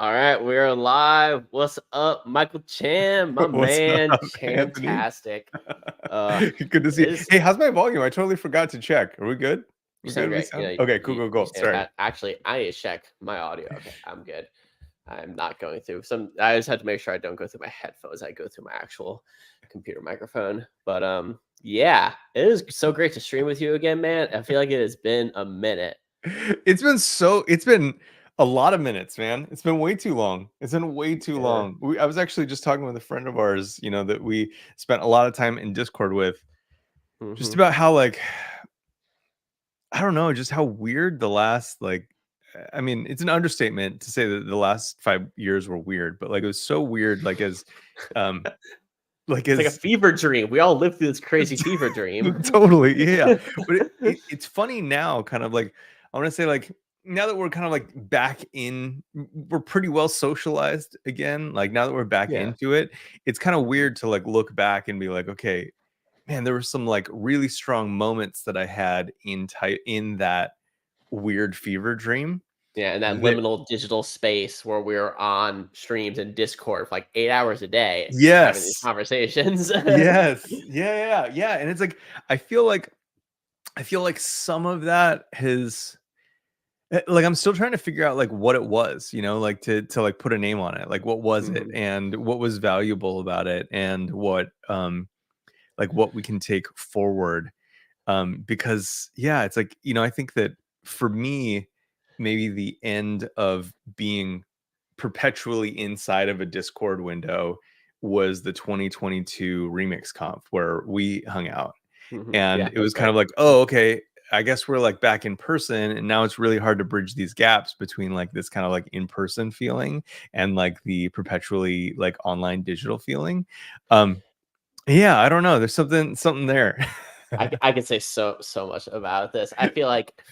All right, we're live. What's up, Michael Chan, my What's man, up, Anthony? Chantastic. Uh, Good to see you. it's Hey, how's my volume? I totally forgot to check. Are we good? you We sound good? We great. sound okay. Cool, You cool, you cool. sound Sorry. actually. I need to check my audio. Okay, I'm good. I'm not going through some. I just have to make sure I don't go through my headphones. I go through my actual computer microphone. But yeah, it is so great to stream with you again, man. I feel like it has been a minute. It's been a lot of minutes, man. It's been way too long. It's been way too Yeah. long. I was actually just talking with a friend of ours, that we spent a lot of time in Discord with, just hmm about how I don't know, just how weird the last I mean, it's an understatement to say that the last 5 years were weird, but it was so weird, um, It's like a as fever dream. We all live through this crazy fever dream. totally, yeah. But it's funny now, kind of I want to say now that we're kind of back in, we're pretty well socialized again. Like now that we're back Yeah. into it, it's kind of weird to look back and be like, okay, man, there were some really strong moments that I had in that weird fever dream. Yeah, in that That liminal digital space where we're on streams and Discord for like 8 hours a day having these yes, conversations. yes, yeah, yeah, yeah. And it's I feel like some of that has I'm still trying to figure out what it was, to put a name on it. Like what was it Mhm. and what was valuable about it and what we can take forward. Because yeah, it's I think that for me, maybe the end of being perpetually inside of a Discord window was the 2022 Remix Conf where we hung out. Mhm. And Yeah, it that's was kind great. of oh, okay, I guess we're back in person, and now it's really hard to bridge these gaps between this kind of in-person feeling and the perpetually online digital feeling. Yeah, I don't know. There's something there. I could say so much about this. I feel like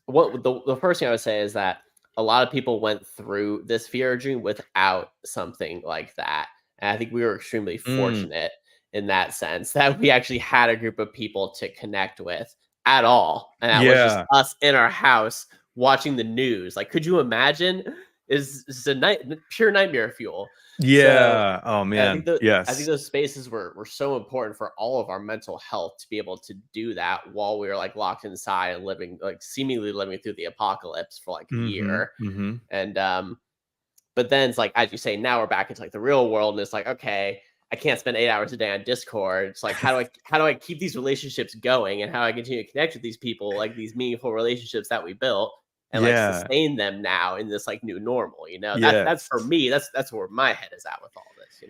what the first thing I would say is that a lot of people went through this fear dream without something like that. And I think we were extremely Mm, fortunate in that sense that we actually had a group of people to connect with at all. And that was just yeah. us in our house watching the news. Like, could you imagine? Is a pure nightmare fuel. So Yeah. Oh I think man. Yes. those spaces were so important for all of our mental health to be able to do that while we were locked inside and living seemingly living through the apocalypse for like a Mhm. year. Mhm. And but then it's like as you say, now we're back into the real world, and it's like, okay, I can't spend 8 hours a day on Discord. It's like how do I keep these relationships going and how I continue to connect with these people, like these meaningful relationships that we built and Yeah. sustain them now in this new normal, that's Yes. for me, that's where my head is at with all this,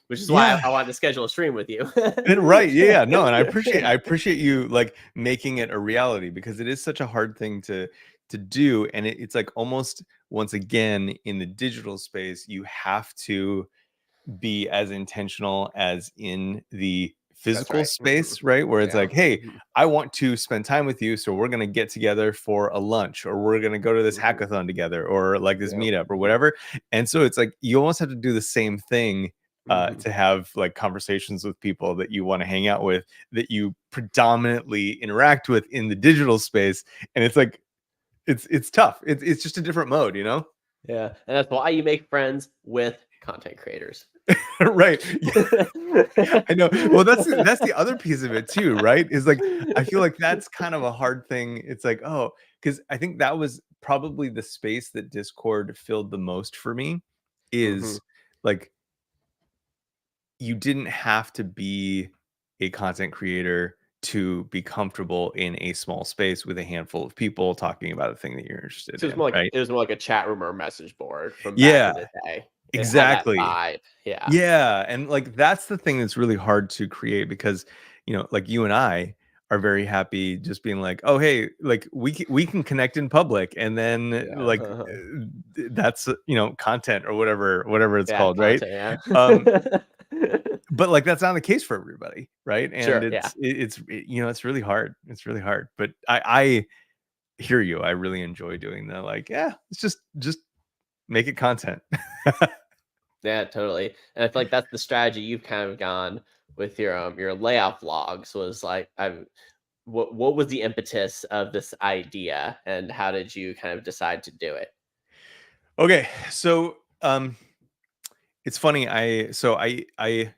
which is why Yeah. I wanted to schedule a stream with you. Right. Yeah, yeah. No, and I appreciate you making it a reality, because it is such a hard thing to do, and it's almost, once again, in the digital space you have to be as intentional as in the That's physical right. space, right? Where it's Yeah. hey, I want to spend time with you, so we're going to get together for a lunch, or we're going to go to this Mhm. hackathon together, or this Yeah. meetup or whatever. And so it's you almost have to do the same thing Mhm. to have conversations with people that you want to hang out with, that you predominantly interact with in the digital space. And it's tough. It's just a different mode, Yeah, and that's why you make friends with content creators. right. I know. Well, that's the other piece of it too, right? Is I feel that's kind of a hard thing. It's oh, because I think that was probably the space that Discord filled the most for me, Mhm. is like you didn't have to be a content creator to be comfortable in a small space with a handful of people talking about a thing that you're interested So in, right? it was more like a chat room or a message board from back in Yeah, the day. It had that exactly. vibe. Yeah. Yeah, and that's the thing that's really hard to create, because you and I are very happy just being oh, hey, we can connect in public, and then Yeah. that's content, or whatever it's Yeah, called, right? content, um yeah. but that's not the case for everybody, right? And Sure, yeah. it's really hard. It's really hard, but I hear you. I really enjoy doing the yeah, it's just make it content. Yeah, totally. And I feel like that's the strategy you've kind of gone with your layoff logs was what was the impetus of this idea and how did you kind of decide to do it? Okay, so It's funny. I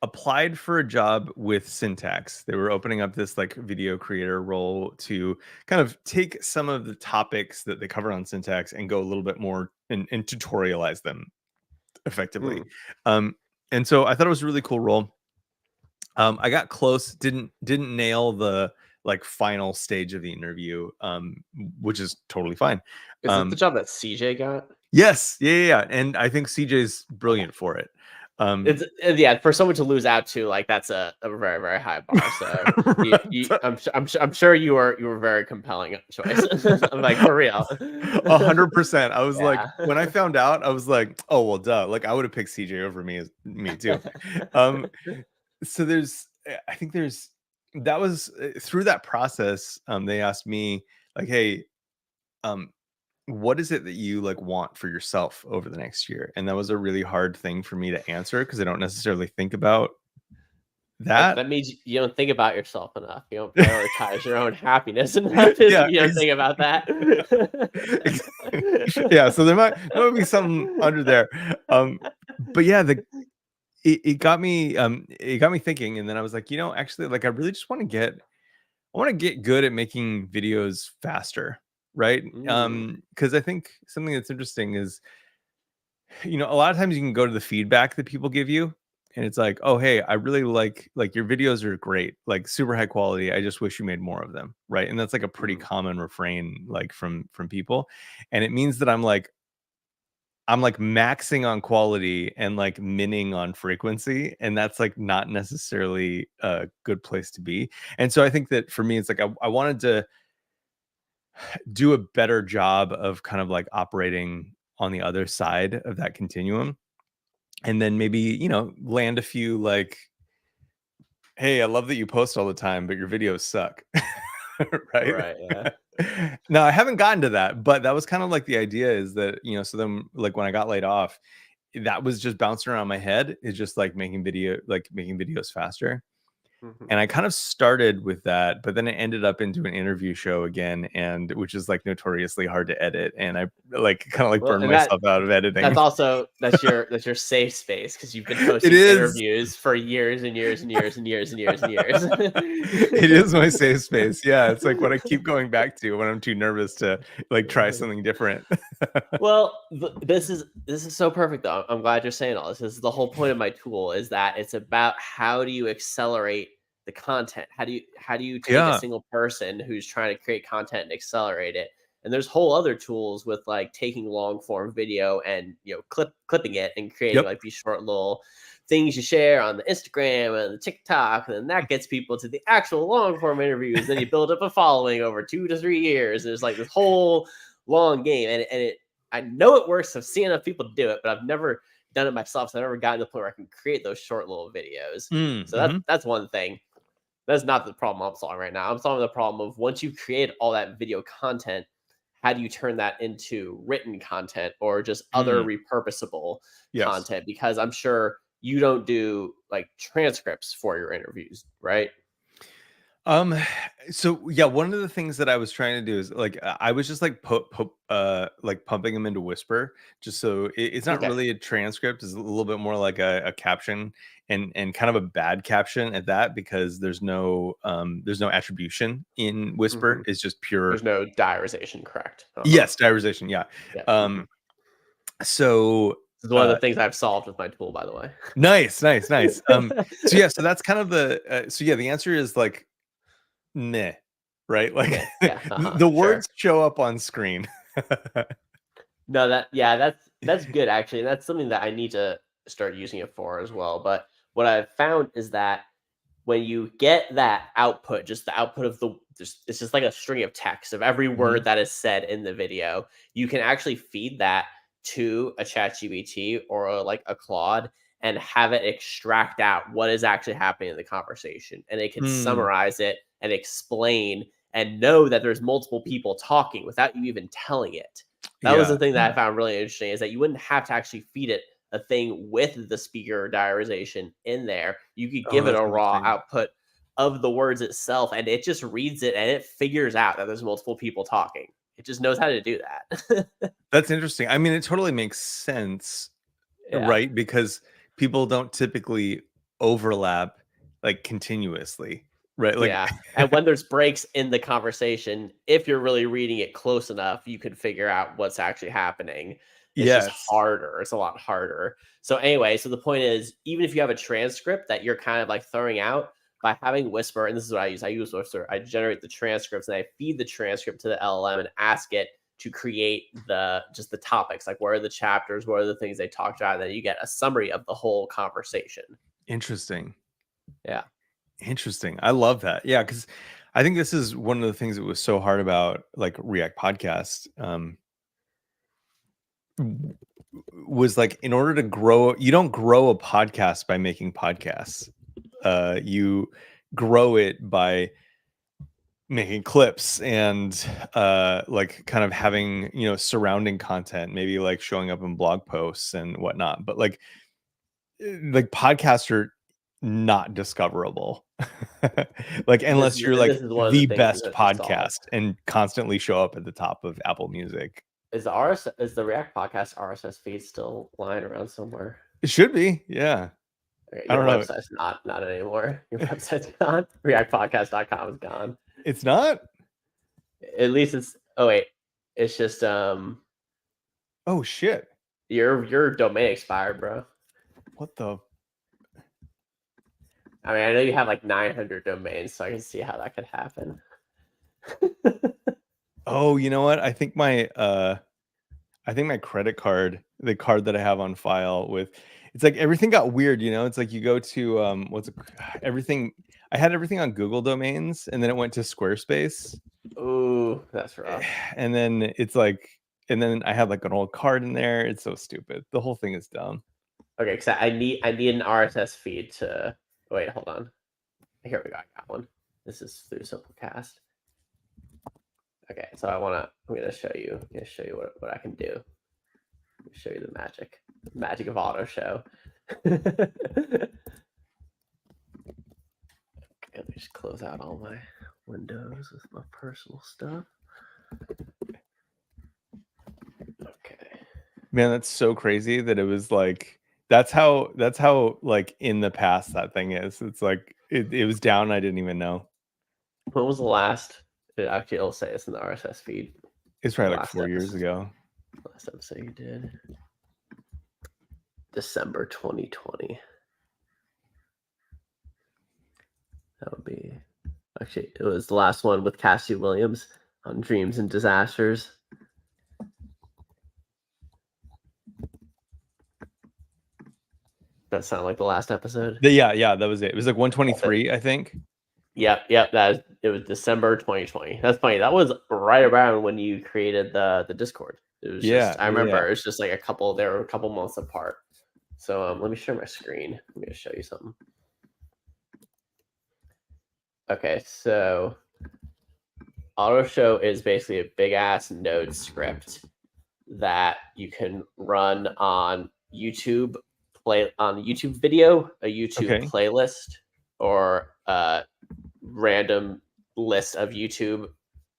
applied for a job with Syntax. They were opening up this like video creator role to kind of take some of the topics that they cover on Syntax and go a little bit more and tutorialize them effectively. Mm. And so I thought it was a really cool role. I got close, didn't nail the like final stage of the interview, which is totally fine. Is it the job that CJ got? Yes, yeah. And I think CJ's brilliant for it. It's yeah, for someone to lose out to, like, that's a very, very high bar. So Right. I'm sure you were very compelling choice. I'm like, for real. 100%. I was like, Yeah. when I found out, I was like, oh well, duh. Like I would have picked CJ over me too. Um, so I think that was through that process. They asked me like, hey, um, what is it that you like want for yourself over the next year? And that was a really hard thing for me to answer because I don't necessarily think about that. That means you don't think about yourself enough. You don't prioritize your own happiness enough. Yeah, You don't think about that. yeah. So there might be something under there. But yeah, it got me thinking, and then I was like, actually, like I really just want to get good at making videos faster, right? Mm, Because I think something that's interesting is, a lot of times you can go to the feedback that people give you, and it's like, oh hey, I really like your videos are great, like super high quality, I just wish you made more of them, right? And that's like a pretty mm. common refrain, like from people. And it means that I'm like maxing on quality and like minning on frequency, and that's like not necessarily a good place to be. And so I think that for me, it's like I wanted to do a better job of kind of like operating on the other side of that continuum, and then maybe land a few like, hey, I love that you post all the time but your videos suck. Right. Right. Yeah. No, I haven't gotten to that, but that was kind of like the idea, is that so then like when I got laid off, that was just bouncing around my head, is just like making videos faster. Mhm. And I kind of started with that, but then it ended up into an interview show again, and which is like notoriously hard to edit. And I like kind of like Well, burned and myself out of editing. that's your safe space because you've been It hosting is. interviews for years and years and years and years and years and years. It is my safe space. Yeah. It's like what I keep going back to when I'm too nervous to like try something different. Well, this is so perfect though. I'm glad you're saying all this. This is the whole point of my tool, is that it's about how do you accelerate the content? How do you take a Yeah. single person who's trying to create content and accelerate it? And there's whole other tools with like taking long form video and clipping it and creating Yep. like these short little things you share on the Instagram and the TikTok, and then that gets people to the actual long form interviews. Then you build up a following over 2 to 3 years. There's like this whole long game, and I know it works. I've seen enough people do it, but I've never done it myself. So I've never gotten to the point where I can create those short little videos. So that's Mm-hmm. that's one thing. That's not the problem I'm solving right now. I'm solving the problem of, once you create all that video content, how do you turn that into written content or just other Mm. repurposable Yes. content? Because I'm sure you don't do like transcripts for your interviews, right? Um, so yeah, one of the things that I was trying to do is like I was just like like pumping them into Whisper, just so it's not Okay. really a transcript; it's a little bit more like a caption, and kind of a bad caption at that, because there's no attribution in Whisper. Hmm. It's just pure, There's no diarization, correct? Uh-huh. yes, diarization. Yeah. Yeah. Um. So This is one of the things I've solved with my tool, by the way. nice, nice, nice. So yeah, so that's kind of the so yeah, the answer is like meh, right? Like Yeah, yeah, the sure. words show up on screen. No, that's good actually. That's something that I need to start using it for as well. But what I've found is that when you get that output, just the output of it's just like a string of text of every word Mhm. that is said in the video. You can actually feed that to a chat GBT or like a Claude and have it extract out what is actually happening in the conversation. And it can Hmm. summarize it and explain and know that there's multiple people talking without you even telling it. That was Yeah. the thing that I Yeah. found really interesting, is that you wouldn't have to actually feed it a thing with the speaker diarization in there. You could Oh, give it that's a raw interesting. output of the words itself, and it just reads it and it figures out that there's multiple people talking. It just knows how to do that. That's interesting. I mean, it totally makes sense, Yeah. right? Because people don't typically overlap like continuously, right? Like, Yeah. And when there's breaks in the conversation, if you're really reading it close enough, you can figure out what's actually happening. It's just yes, harder. It's a lot harder. So anyway, so the point is, even if you have a transcript that you're kind of like throwing out, by having Whisper, and this is what I use Whisper, I generate the transcripts and I feed the transcript to the LLM and ask it to create the topics, like what are the chapters, what are the things they talked about, and then you get a summary of the whole conversation. interesting. Yeah. Interesting. I love that. Yeah, because I think this is one of the things that was so hard about like React Podcast. Was like, in order to grow, you don't grow a podcast by making podcasts. You grow it by making clips and like kind of having, you know, surrounding content, maybe like showing up in blog posts and whatnot. But like podcasts are not discoverable. Like unless you're This like is one of the the things best that to solve. podcast and constantly show up at the top of Apple Music. Is the React Podcast RSS feed still lying around somewhere? It should be. Yeah. Okay, I your don't know. website's not anymore. Your website's gone. ReactPodcast.com is gone. It's not? At least it's it's just Oh shit. your domain expired, bro. What the? I mean, I know you have like 900 domains, so I can see how that could happen. Oh, you know what? I think my credit card, the card that I have on file with, it's like everything got weird, you know? It's like you go to everything. I had everything on Google domains and then it went to Squarespace. Ooh, that's rough. And then it's like, and then I had like an old card in there. It's so stupid. The whole thing is dumb. Okay, so I need an RSS feed to wait, hold on. Here we go. I got one. This is through Simplecast. Okay, so I'm gonna show you what I can do. Show you the magic of auto show. Okay, let me just close out all my windows with my personal stuff. Okay. Man, that's so crazy that it was like, that's how like in the past that thing is. It's like it was down. I didn't even know. When was the last? Actually, it'll say it's in the RSS feed. It's probably like 4 years ago. Last episode you did. December 2020. That would be, actually, it was the last one with Cassie Williams on Dreams and Disasters. That sound like the last episode? Yeah, that was it. It was like 123, I think. Yep. It was December 2020. That's funny. That was right around when you created the Discord. It was I remember it was just like they were a couple months apart. So let me share my screen. I'm gonna show you something. Okay, so auto show is basically a big ass Node script that you can run on YouTube video, a YouTube playlist, or a random list of YouTube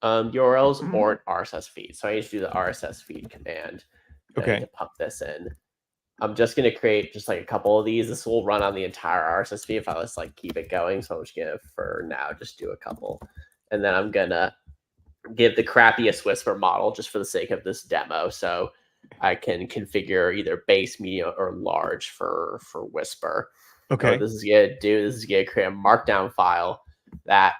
URLs or an RSS feed. So I need to do the RSS feed command. To pump this in. I'm just going to create just like a couple of these. This will run on the entire RSS feed if I just like keep it going. So I'm just going to, for now, just do a couple. And then I'm going to give the crappiest Whisper model just for the sake of this demo. So I can configure either base, medium, or large for Whisper. Okay. What this is going to do, this is going to create a markdown file that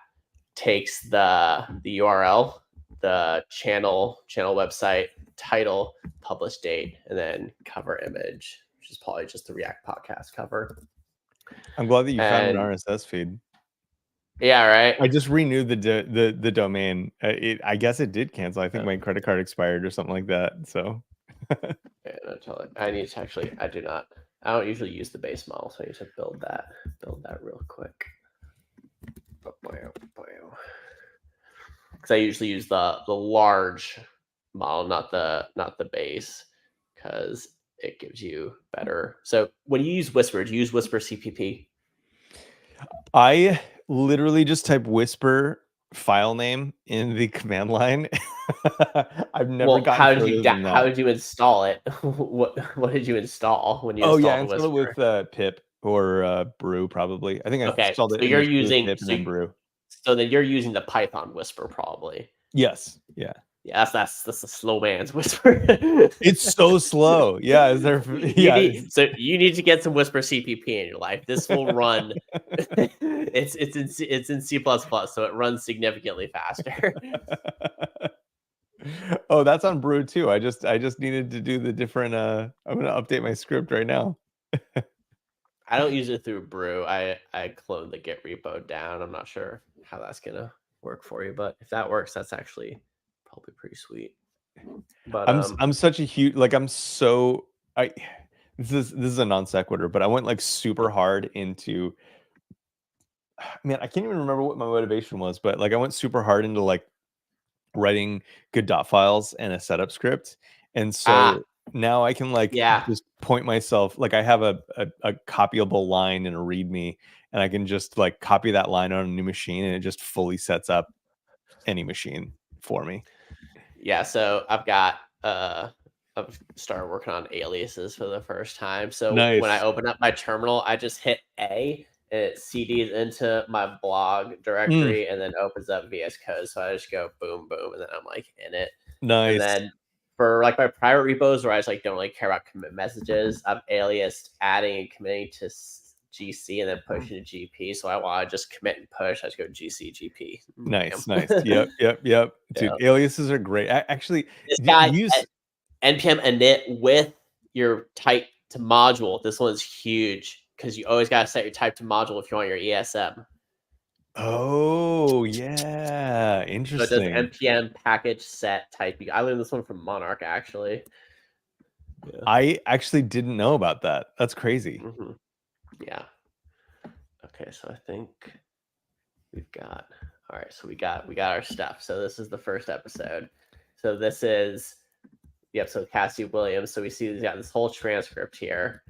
takes the URL, the channel website, title, publish date, and then cover image, which is probably just the React Podcast cover. I'm glad that you found an RSS feed. Yeah, right. I just renewed the domain. I guess it did cancel. I think my credit card expired or something like that. So yeah, no, totally. I need to actually. I don't usually use the base model, so I need to build that real quick. Because I usually use the large model, not the base, because it gives you better. So when you use Whisper, do you use Whisper CPP? I literally just type Whisper file name in the command line I've never Well, gotten further than how that. did you install it? What did you install when you Oh yeah, I installed the installed it Whisper? with Pip or Brew probably. I think I Okay, installed it so you're initially with using Pip and then Brew. so then you're using the Python Whisper probably. Yes. Yeah. Yeah, that's the slow man's Whisper. It's so slow. Yeah. Is there? You Yeah. you need to get some Whisper CPP in your life. This will run. It's in C++, so it runs significantly faster. Oh, that's on Brew too. I just needed to do the different. I'm gonna update my script right now. I don't use it through Brew. I cloned the Git repo down. I'm not sure how that's gonna work for you, but if that works, that's actually probably pretty sweet. But I'm such a huge like I'm so I this is a non sequitur, but I went like super hard into man, I can't even remember what my motivation was, but like I went super hard into like writing good dot files and a setup script. And ah so now I can like yeah just point myself like I have a copyable line in a README, and I can just like copy that line on a new machine, and it just fully sets up any machine for me. yeah. So I've started working on aliases for the first time. So when I Nice. open up my terminal, I just hit A and it CDs into my blog Mm, directory and then opens up VS Code. So I just go boom, boom, and then I'm like in it. And nice. then for like my private repos where I just like don't really care about commit messages, I've aliased adding and committing to GC and then pushing to GP. So I want to just commit and push. I just go GC GP. Nice, nice. Bam. Yep, yep, yep. Yeah. Dude, aliases are great. Actually, This do guy you use npm init with your type to module. This one's huge because you always got to set your type to module if you want your ESM. Oh, yeah. So it does Interesting. npm package set type. I learned this one from Monarch actually. Yeah. I actually didn't know about that. That's crazy. hmm Yeah. Okay, so I think we've got all right. So we got our stuff. So this is the first episode. So this is the episode Cassie Williams. So we see he's got this whole transcript here,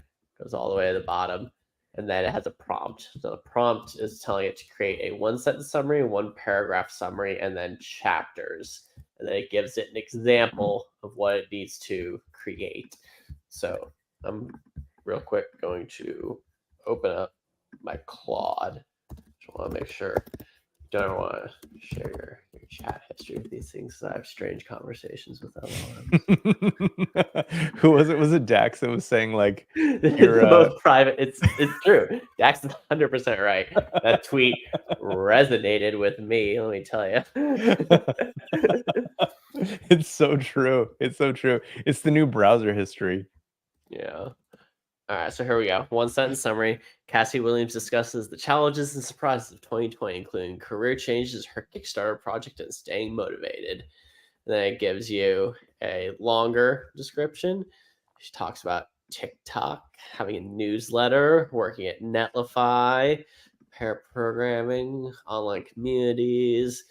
goes all the way to the bottom, and then it has a prompt. So the prompt is telling it to create a one sentence summary, one paragraph summary, and then chapters. And then it gives it an example of what it needs to create. So I'm real quick going to open up my Claude. Just want to make sure you don't want to share your chat history with these things. I have strange conversations with LLMs. Who was it? Was it Dax that was saying like It's you're the most private. It's true. Dax is 100% right. That tweet resonated with me. Let me tell you. It's so true. It's so true. It's the new browser history. Yeah. All right, so here we go. One sentence summary. Cassie Williams discusses the challenges and surprises of 2020, including career changes, her Kickstarter project, and staying motivated. And then it gives you a longer description. She talks about TikTok, having a newsletter, working at Netlify, pair programming, online communities.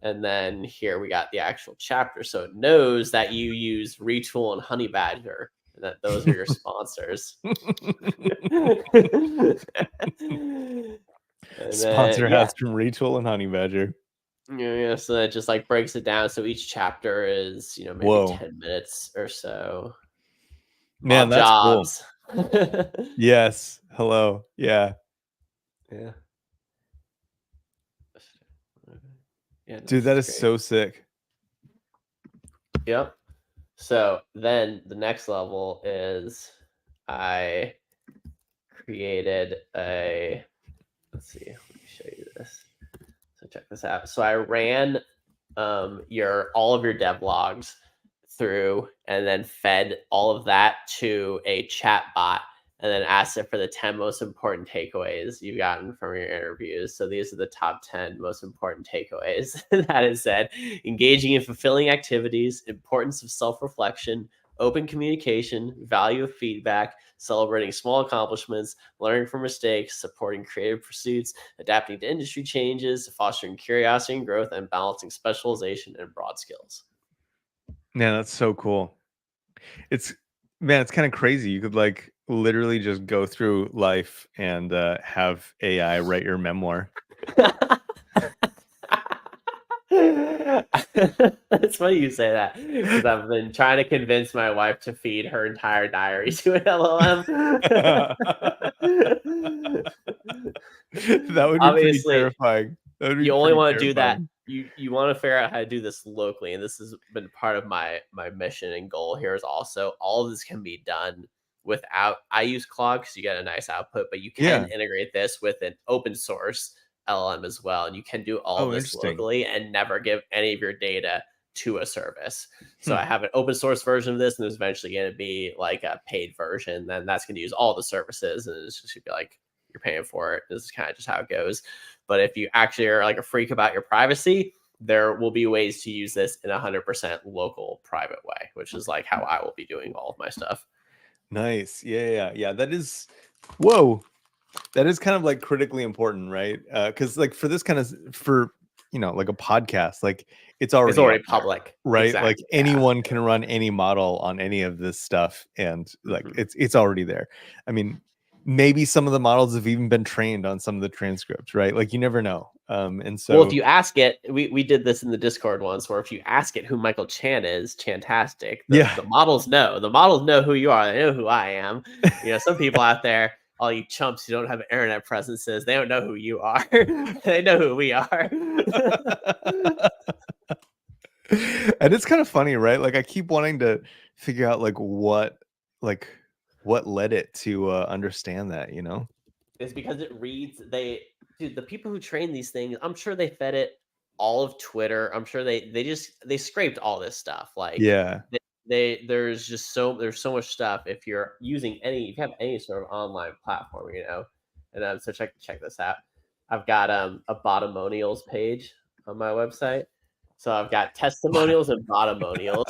And then here we got the actual chapter. So it knows that you use Retool and Honey Badger, and that those are your sponsors. Sponsor Yeah. hats from Retool and Honey Badger. Yeah, so that just like breaks it down. So each chapter is, maybe Whoa. 10 minutes or so. Man, All that's cool. jobs. Yes. Hello. Yeah. Yeah. Yeah, no, Dude, this that is is great. so sick. Yep. So then the next level is I created let's see, let me show you this. So check this out. So I ran all of your dev logs through and then fed all of that to a chat bot and then asked it for the 10 most important takeaways you've gotten from your interviews. So these are the top 10 most important takeaways. That is said, engaging in fulfilling activities, importance of self-reflection, open communication, value of feedback, celebrating small accomplishments, learning from mistakes, supporting creative pursuits, adapting to industry changes, fostering curiosity and growth, and balancing specialization and broad skills. Man, that's so cool. It's kind of crazy. You could like literally just go through life and have AI write your memoir. It's funny you say that because I've been trying to convince my wife to feed her entire diary to an LLM. That would be pretty Obviously, terrifying. That would be you only pretty want to do that. terrifying. You want to figure out how to do this locally, and this has been part of my mission and goal here. Is also all of this can be done without. I use Claude because you get a nice output, but you can Yeah. integrate this with an open source LLM as well, and you can do all Oh, this interesting. locally and never give any of your data to a service. So Hmm. I have an open source version of this, and there's eventually going to be like a paid version. Then that's going to use all the services, and it's just going to be like you're paying for it. This is kind of just how it goes. But if you actually are like a freak about your privacy, there will be ways to use this in 100% local private way, which is like how I will be doing all of my stuff. Nice. Yeah. That is, whoa. That is kind of like critically important, right? Because like for this kind of for like a podcast, like it's It's already already out there, public. right? Like Exactly. Yeah. anyone can run any model on any of this stuff, and like Mhm. it's already there. I mean, maybe some of the models have even been trained on some of the transcripts, right? Like you never know. And Well, if so you ask it, we did this in the Discord once, where if you ask it who Michael Chan is, Chantastic, yeah. the models know. The models know who you are. They know who I am. Some people out there, all you chumps who don't have internet presences, they don't know who you are. They know who we are. And it's kind of funny, right? Like I keep wanting to figure out like what led it to understand that, It's because it reads dude, the people who train these things, I'm sure they fed it all of Twitter. I'm sure they scraped all this stuff. Like Yeah. there's so much stuff if you're using if you have any sort of online platform, And so check this out. I've got a bottomonials page on my website. So I've got testimonials and bottomonials.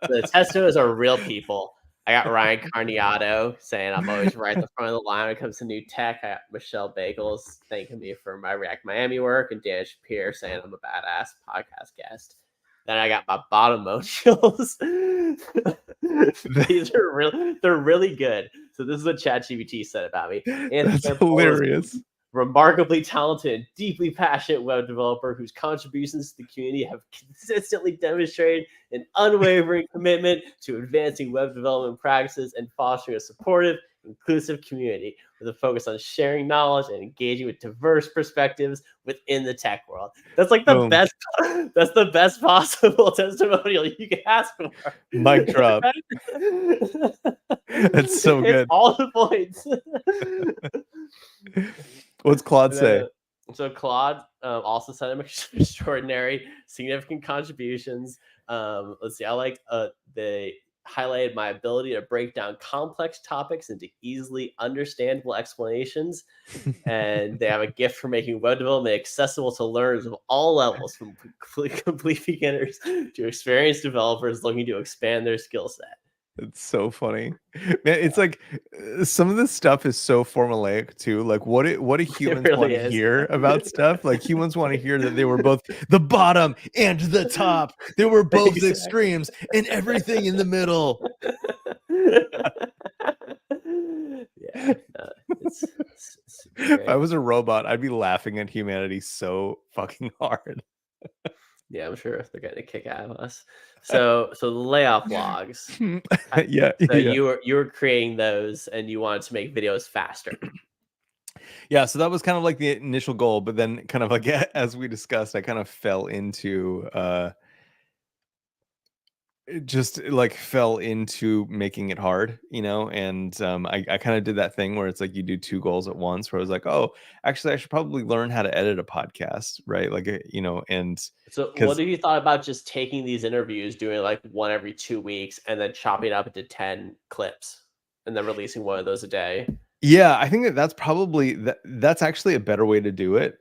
The testimonials are real people. I got Ryan Carniato saying I'm always right at the front of the line when it comes to new tech. I got Michelle Bagels thanking me for my React Miami work, and Dan Shapiro saying I'm a badass podcast guest. Then I got my bottomonials. They're really good. So this is what ChatGPT said about me. Anthony That's Campolo is hilarious. remarkably talented and deeply passionate web developer whose contributions to the community have consistently demonstrated an unwavering commitment to advancing web development practices and fostering a supportive, inclusive community with a focus on sharing knowledge and engaging with diverse perspectives within the tech world. That's like the Boom. best. That's the best possible testimonial you can ask for. Mic drop. That's so It's good. all the points. What's Claude say? So Claude also sent him extraordinary, significant contributions. Let's see. I like they highlighted my ability to break down complex topics into easily understandable explanations, and they have a gift for making web development accessible to learners of all levels, from complete beginners to experienced developers looking to expand their skill set. It's so funny, man. It's like some of this stuff is so formulaic too. Like what do humans Really want to is. hear about stuff? Like humans want to hear that they were both the bottom and the top. They were both Exactly. extremes and everything in the middle. Yeah, it's If I was a robot, I'd be laughing at humanity so fucking hard. Yeah, I'm sure they're getting a kick out of us. So the layoff logs. Yeah. So you were creating those, and you wanted to make videos faster. Yeah, so that was kind of like the initial goal, but then kind of like as we discussed, I kind of fell into making it hard, and I kind of did that thing where it's like you do two goals at once, where I was like, oh, actually I should probably learn how to edit a podcast, right? Like, and So what because have you thought about just taking these interviews, doing like one every 2 weeks, and then chopping it up into 10 clips, and then releasing one of those a day? yeah, I think that's actually a better way to do it.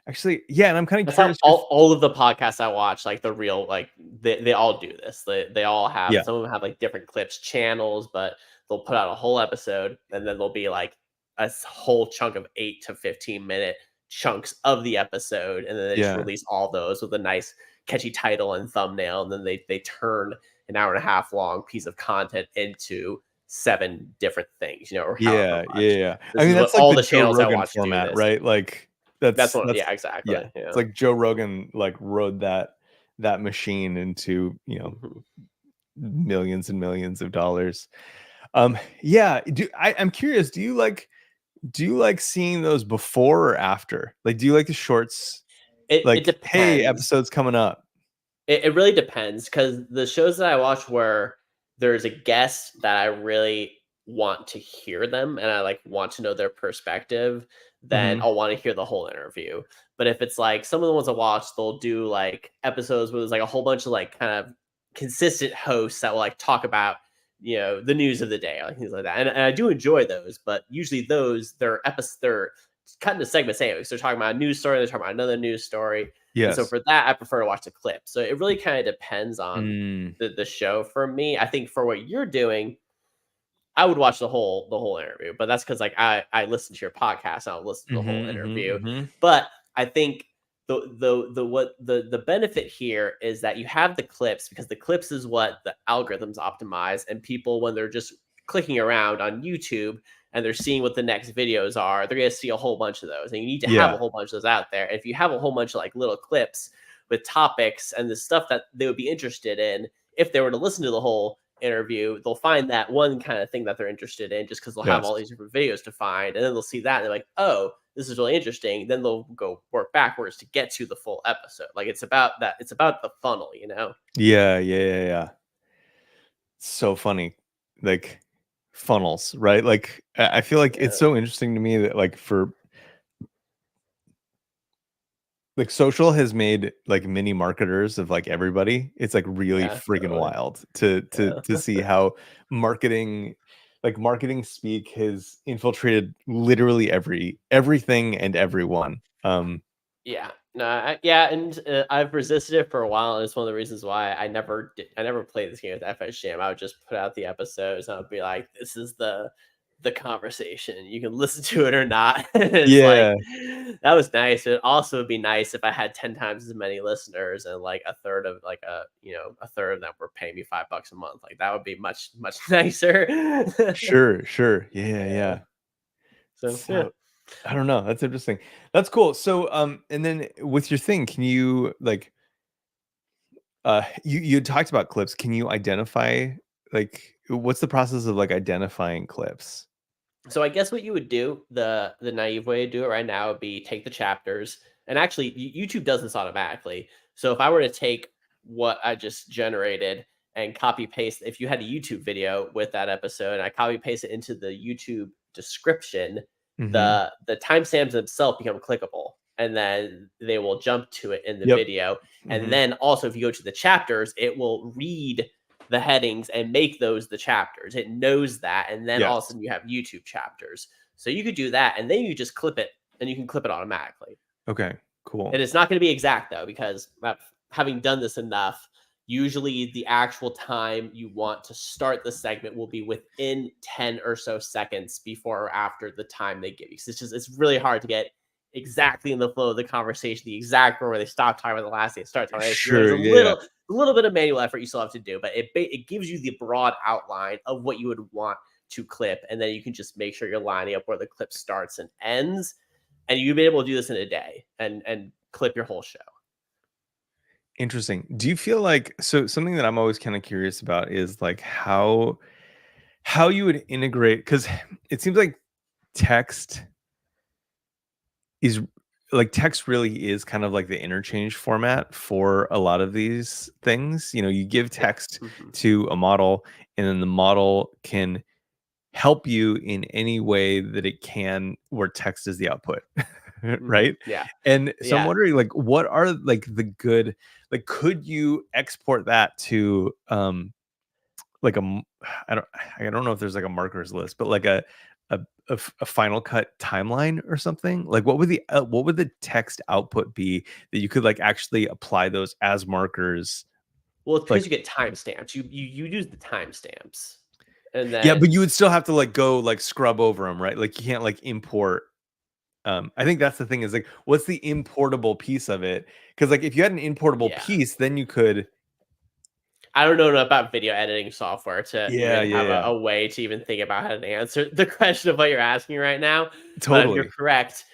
Actually, yeah, and I'm kind of That's how curious. all of the podcasts I watch, like the real, like they all do this. They all have, Yeah, some of them have like different clips channels, but they'll put out a whole episode, and then there'll be like a whole chunk of 8 to 15 minute chunks of the episode, and then they just yeah, release all those with a nice catchy title and thumbnail, and then they turn an hour and a half long piece of content into 7 different things, or however yeah. much. I This mean, is what that's like all the the Joe channels I Rogan watch do format, this. right? Like That's one. That's Yeah, exactly. yeah. It's Yeah. like Joe Rogan like rode that machine into, Mhm. millions and millions of dollars. Yeah, I'm curious, do you like seeing those before or after? Like, do you like the shorts? It Like, hey, depends. episode's coming up. It really depends because the shows that I watch where there's a guest that I really want to hear them and I like want to know their perspective, then Mhm. I'll want to hear the whole interview. But if it's like some of the ones I watch, they'll do like episodes where there's like a whole bunch of like kind of consistent hosts that will like talk about the news of the day, like things like that. And I do enjoy those, but usually those they're cutting the segments anyway. So they're talking about a news story, they're talking about another news story, and so Yes. for that, I prefer to watch the clip. So it really kind of depends on Mm. the show for me. I think for what you're doing, I would watch the whole interview, but that's because like I listen to your podcast, I'll listen to the whole Mhm, mhm, interview. mhm. But I think the benefit here is that you have the clips because the clips is what the algorithms optimize, and people when they're just clicking around on YouTube and they're seeing what the next videos are, they're gonna see a whole bunch of those, and you need to have a Yeah. whole bunch of those out there. If you have a whole bunch of like little clips with topics and the stuff that they would be interested in, if they were to listen to the whole interview, they'll find that one kind of thing that they're interested in just because they'll have Yes. all these different videos to find. And then they'll see that and they're like, oh, this is really interesting. Then they'll go work backwards to get to the full episode. Like it's about that. It's about the funnel. Yeah, yeah, yeah, yeah. So funny. Like, funnels, right? Like, I feel like it's Yeah. so interesting to me that, like, for like, social has made, like, mini marketers of, like, everybody. It's, like, really Yeah. freaking Totally. wild to Yeah. see how marketing marketing speak has infiltrated literally everything and everyone. Yeah. No, yeah, and I've resisted it for a while, and it's one of the reasons why I never played this game with FS Jam. I would just put out the episodes, and I would be like, "This is the conversation. You can listen to it or not." And it's like Yeah, that was nice. It also would be nice if I had 10 times as many listeners, and like a third of them were paying me $5 a month. Like that would be much much nicer. sure, sure. Yeah, Yeah. yeah. So yeah. So I don't know. That's interesting. That's cool. So, and then with your thing, can you like, you talked about clips. Can you identify like what's the process of like identifying clips? So I guess what you would do, the naive way to do it right now would be take the chapters, and actually YouTube does this automatically. So if I were to take what I just generated and copy paste, if you had a YouTube video with that episode, and I copy paste it into the YouTube description, Mm-hmm. the timestamps themselves become clickable, and then they will jump to it in the Yep. video. And Mm-hmm. then also if you go to the chapters, it will read the headings and make those the chapters. It knows that, and then all of a Yes. sudden you have YouTube chapters. So you could do that, and then you just clip it, and you can clip it automatically. Okay. Cool. And it's not going to be exact though, because having done this enough, usually the actual time you want to start the segment will be within 10 or so seconds before or after the time they give you. So it's really hard to get exactly in the flow of the conversation, the exact where they stop talking about the last thing, start talking. So there's Sure. Yeah. a little bit of manual effort you still have to do, but it gives you the broad outline of what you would want to clip, and then you can just make sure you're lining up where the clip starts and ends, and you'll be able to do this in a day and clip your whole show. Interesting. Do you feel like so something that I'm always kind of curious about is like how you would integrate because it seems like text is like text really is kind of like the interchange format for a lot of these things. You know, you give Yeah. text Mhm. to a model, and then the model can help you in any way that it can where text is the output. Mhm. Right? Yeah. And so I'm Yeah. wondering like what are like the good like could you export that to like I don't know if there's like a markers list, but like a a Final Cut timeline or something? Like what would the text output be that you could like actually apply those as markers? Well, it's Like because you get timestamps. You use the timestamps, and yeah, but then you would still have to like go like scrub over them, right? Like you can't like import. I think that's the thing is like what's the importable piece of it? Because like if you had an importable yeah. piece, then you could I don't know enough about video editing software to yeah, even yeah, have yeah. a way to even think about how to answer the question of what you're asking right now. But you're Totally. correct.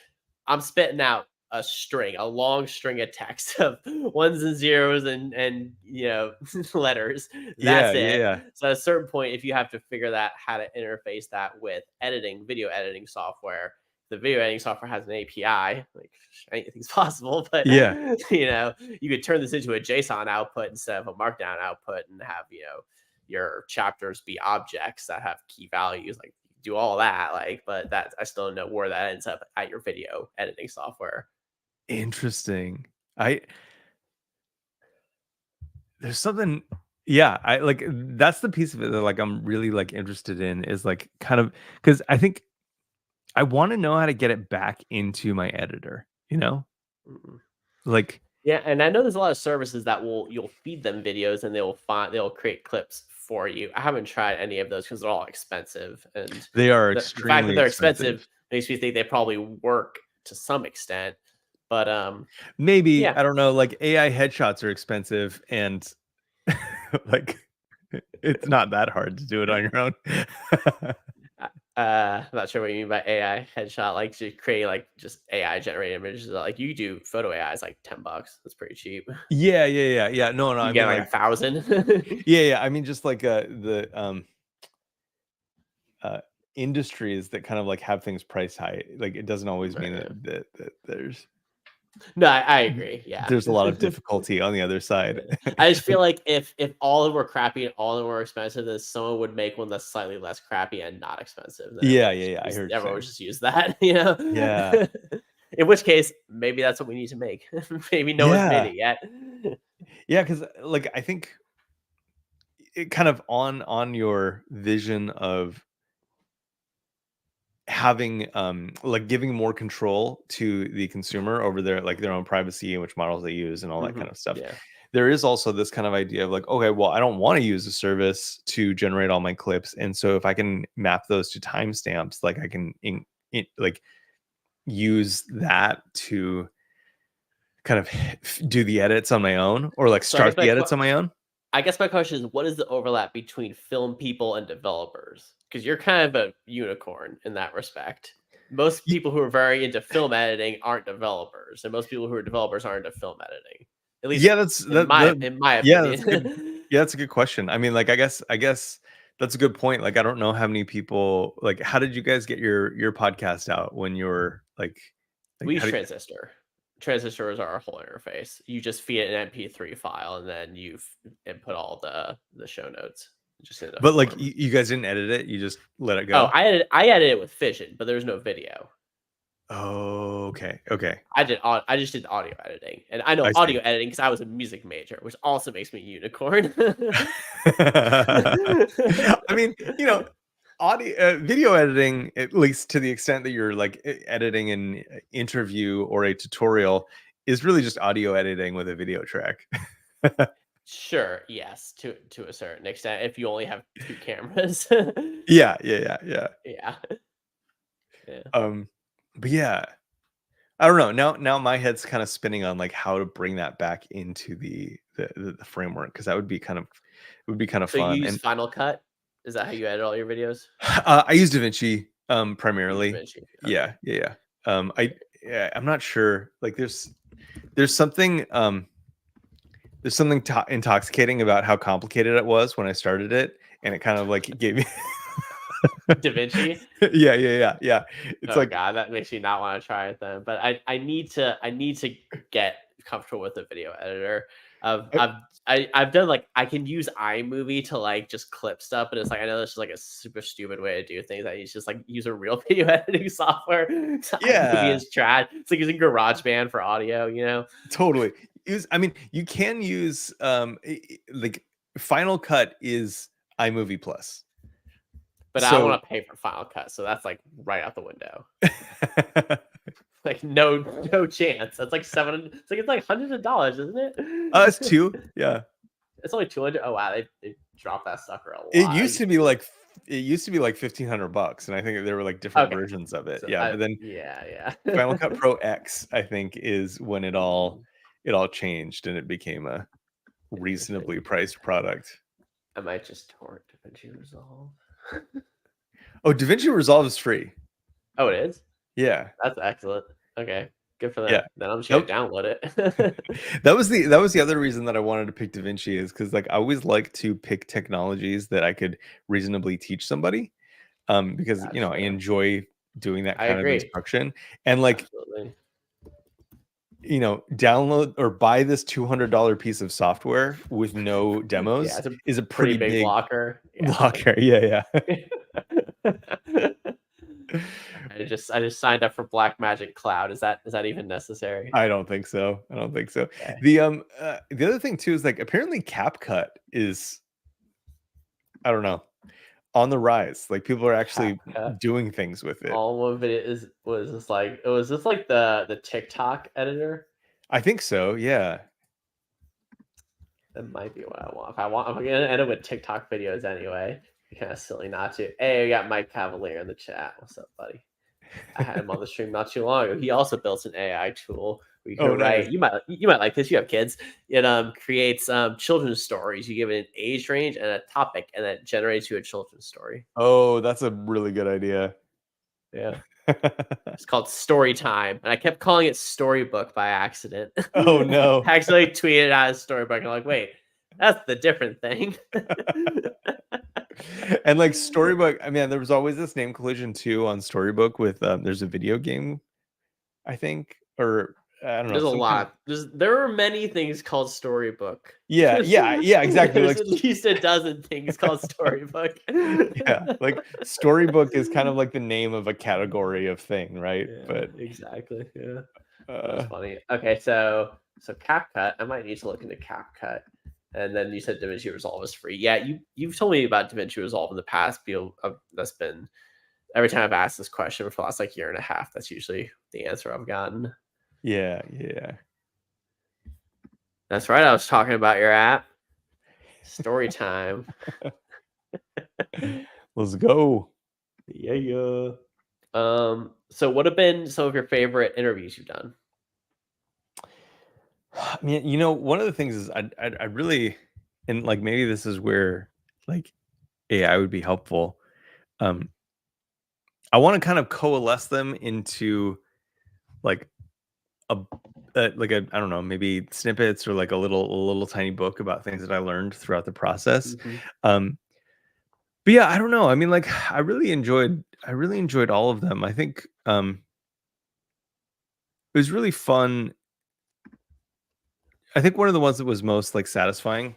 I'm spitting out a long string of text of ones and zeros and letters. Yeah, That's yeah, it. yeah. So at a certain point, if you have to figure that how to interface that with video editing software, the video editing software has an API. Like anything's possible, but Yeah. you could turn this into a JSON output instead of a Markdown output, and have your chapters be objects that have key values. Like do all that, but that I still don't know where that ends up at your video editing software. Interesting. There's something, yeah, I like that's the piece of it that like I'm really like interested in is like kind of because I think I want to know how to get it back into my editor, Mm. like Yeah, and I know there's a lot of services that you'll feed them videos and they'll create clips for you. I haven't tried any of those because they're all expensive, and they are the fact that extremely they're expensive. expensive makes me think they probably work to some extent. But Maybe, yeah, I don't know, like AI headshots are expensive and like it's not that hard to do it on your own. I'm not sure what you mean by AI headshot. Like to create like just AI generated images. Like you do photo AI is like $10. That's pretty cheap. Yeah, yeah, yeah, yeah. No, You I get mean like like 1,000. yeah, yeah. I mean just like the industries that kind of like have things priced high. Like it doesn't always mean Right. that No, I agree. Yeah. there's a lot of difficulty on the other side. I just feel like if all of them were crappy and all of them were expensive, then someone would make one that's slightly less crappy and not expensive. Then Yeah, yeah, yeah. I heard you everyone would saying. just use that. Yeah, In which case, maybe that's what we need to make. Maybe no one's made yeah, it yet. yeah. Because like I think it kind of on your vision of having like giving more control to the consumer over their own privacy and which models they use and all that kind of stuff. Yeah. There is also this kind of idea of like, okay, well, I don't want to use a service to generate all my clips, and so if I can map those to timestamps, like I can like use that to kind of do the edits on my own or like So I guess start the edits on my own. my question is, what is the overlap between film people and developers? Because you're kind of a unicorn in that respect. Most Y- people who are very into film editing aren't developers, and most people who are developers aren't into film editing. At least Yeah, in my yeah, that's a good opinion. yeah, that's a good question. I mean, like I guess that's a good point. Like I don't know how many people like how did you guys get your podcast out when you were like We use how did Transistor. Transistor is our whole interface. You just feed it an MP3 file, and then you input all the show notes just in a but like form. you guys didn't edit it, you just let it Oh, go? I edited it with Fission, but there's no video. Oh, okay. Okay. I just did audio editing, and I know I see. audio editing because I was a music major, which also makes me a unicorn. I mean, audio video editing, at least to the extent that you're like editing an interview or a tutorial, is really just audio editing with a video track. Sure, yes, to a certain extent, if you only have 2 cameras. Yeah, yeah, yeah, yeah. Yeah, yeah. Um, but yeah, I don't know. Now my head's kind of spinning on like how to bring that back into the framework because that would be kind of So you fun. use And Final Cut? Is that how you edit all your videos? I use DaVinci You use primarily. DaVinci, okay. Yeah, yeah, yeah. I'm not sure. Like there's something intoxicating about how complicated it was when I started it, and it kind of like gave me DaVinci? yeah, yeah, yeah, yeah. It's Oh like god, that makes me not wanna try it then, but I need to get comfortable with the video editor. I've I- I've I've done, like I can use iMovie to, like, just clip stuff, but it's like, I know this is, like, a super stupid way to do things. I need to just, like, use a real video editing software. So iMovie yeah, is trash. It's like using GarageBand for audio? totally. I mean, you can use like Final Cut is iMovie Plus. But I don't So wanna pay for Final Cut, so that's, like, right out the window. Like, no chance. That's like it's like hundreds of dollars, isn't it's it? two. Yeah. It's only 200. Oh wow, they dropped that sucker a It lot. I used to used be to. like $1,500, and I think there were like different Okay, versions of it. so Yeah, but then Final Cut yeah. Pro X, I think, is when it all changed and it became a Interesting. reasonably priced product. I might just torrent DaVinci Resolve. Oh, DaVinci Resolve is free. Oh, it is. Yeah. That's excellent. Okay. Good for them. Yeah. Then I'm just Nope. gonna download it. That was the other reason that I wanted to pick DaVinci, is because like I always like to pick technologies that I could reasonably teach somebody. Because I Gotcha. enjoy doing that I kind of agree. instruction. And like, Absolutely. download or buy this $200 piece of software with no Yeah, demos it's a is a pretty pretty big big blocker. Yeah. blocker. Yeah, I just signed up for Black Magic Cloud. Is that even necessary? I don't think so. I don't think so. Okay. The other thing too is like apparently CapCut is, I don't know, on the rise. Like people are actually CapCut. doing things with it. All of it was this like the TikTok editor? I think so. Yeah. That might be what I want. If I'm gonna end up with TikTok videos anyway. Kind of silly not to. Hey, we got Mike Cavalier in the chat. What's up, buddy? I had him on the stream not too long ago. He also built an AI tool where you can Oh, nice. write. You might like this. You have kids. It creates children's stories. You give it an age range and a topic, and it generates you a children's story. Oh, that's a really good idea. Yeah, it's called Story Time, and I kept calling it Storybook by accident. Oh no. I actually tweeted out a storybook. And I'm like, wait, that's the different thing. And like Storybook, I mean, there was always this name collision too on Storybook with there's a video game, I think, or I don't know. There's a Some kind of, lot. There are many things called Storybook. yeah, exactly. There's Like at least a dozen things called Storybook. yeah, like Storybook is kind of like the name of a category of thing, right? Yeah, But exactly. Yeah, uh that's funny. Okay, so CapCut. I might need to look into CapCut. And then you said DaVinci Resolve is free. Yeah, you've told me about DaVinci Resolve in the past. That's been every time I've asked this question for the last like year and a half. That's usually the answer I've gotten. yeah. That's right. I was talking about your app. Story time. Let's go. Yeah. So what have been some of your favorite interviews you've done? I mean, one of the things is I really, and like maybe this is where like AI would be helpful. I want to kind of coalesce them into like a like a, I don't know, maybe snippets or like a little tiny book about things that I learned throughout the process. Mm-hmm. But yeah, I don't know. I mean, like I really enjoyed all of them. I think it was really fun. I think one of the ones that was most like satisfying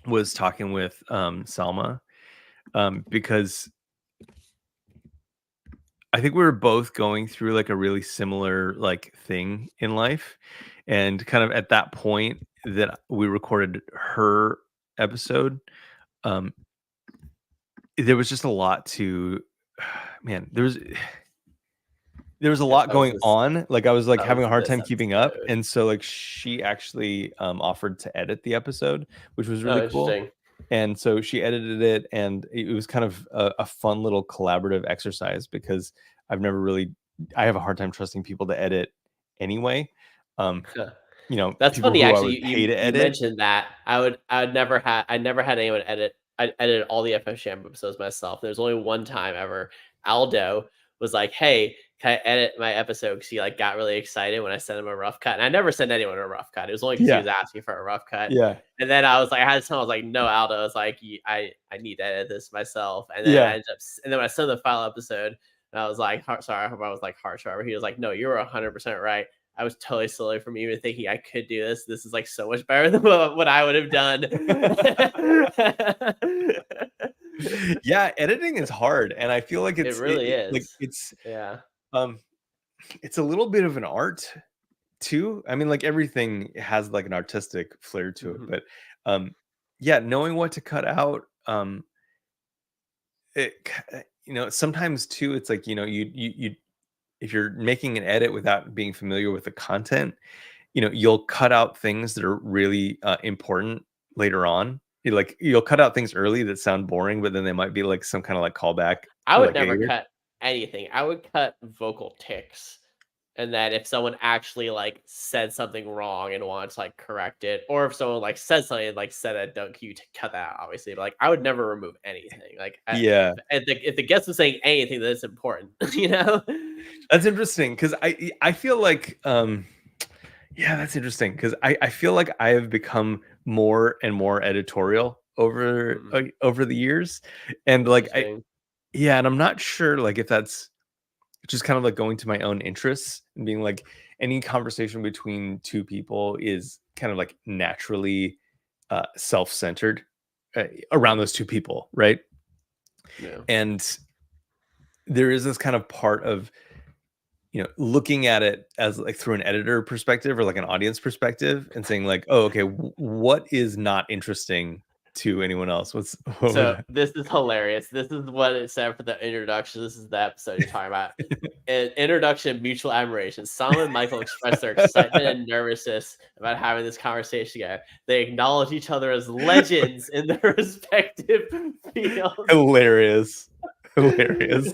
was talking with Salma, because I think we were both going through like a really similar like thing in life, and kind of at that point that we recorded her episode, there was just a lot to, man, there was a lot going on. Like I was like having a hard time keeping up, and so like she actually offered to edit the episode, which was really cool. And so she edited it, and it was kind of a fun little collaborative exercise because I have a hard time trusting people to edit anyway. That's people funny. who I Actually, would pay to you edit. mentioned that. I never had anyone edit. I edited all the FF Sham episodes myself. There's only one time ever Aldo was like, "Hey, can I edit my episode?" Because he like got really excited when I sent him a rough cut. And I never sent anyone a rough cut. It was only because he was asking for a rough cut. Yeah. And then I was like, I had to tell him, I was like, "No, Aldo." I was like, I need to edit this myself. And then I ended up, and then when I sent the final episode, and I was like, sorry, I hope I was like harsh, or he was like, "No, you were 100% right. I was totally silly from even thinking I could do this. This is like so much better than what I would have done." Yeah, editing is hard, and I feel like it really is. Like it's a little bit of an art too. I mean, like everything has like an artistic flair to it, but yeah, knowing what to cut out, sometimes too, it's like you if you're making an edit without being familiar with the content, you'll cut out things that are really important later on. You'll cut out things early that sound boring, but then they might be like some kind of like callback. I would like never cut anything. I would cut vocal ticks. And then if someone actually like said something wrong and wanted to like correct it, or if someone like said something and, like said it, don't you cut that out, obviously. But like I would never remove anything. Like yeah. if the guest was saying anything that's important, That's interesting because I feel like yeah, that's interesting because I feel like I have become more and more editorial over over the years, and like Interesting. yeah, and I'm not sure like if that's just kind of like going to my own interests and being like any conversation between two people is kind of like naturally self-centered around those two people, right? Yeah. And there is this kind of part of looking at it as like through an editor perspective or like an audience perspective and saying like, oh, okay, what is not interesting to anyone else? What was So that? this is hilarious. This is what it said for the introduction. This is the episode you're talking about. An introduction of mutual admiration. Sam and Michael express their excitement and nervousness about having this conversation together. They acknowledge each other as legends in their respective fields. Hilarious. Hilarious.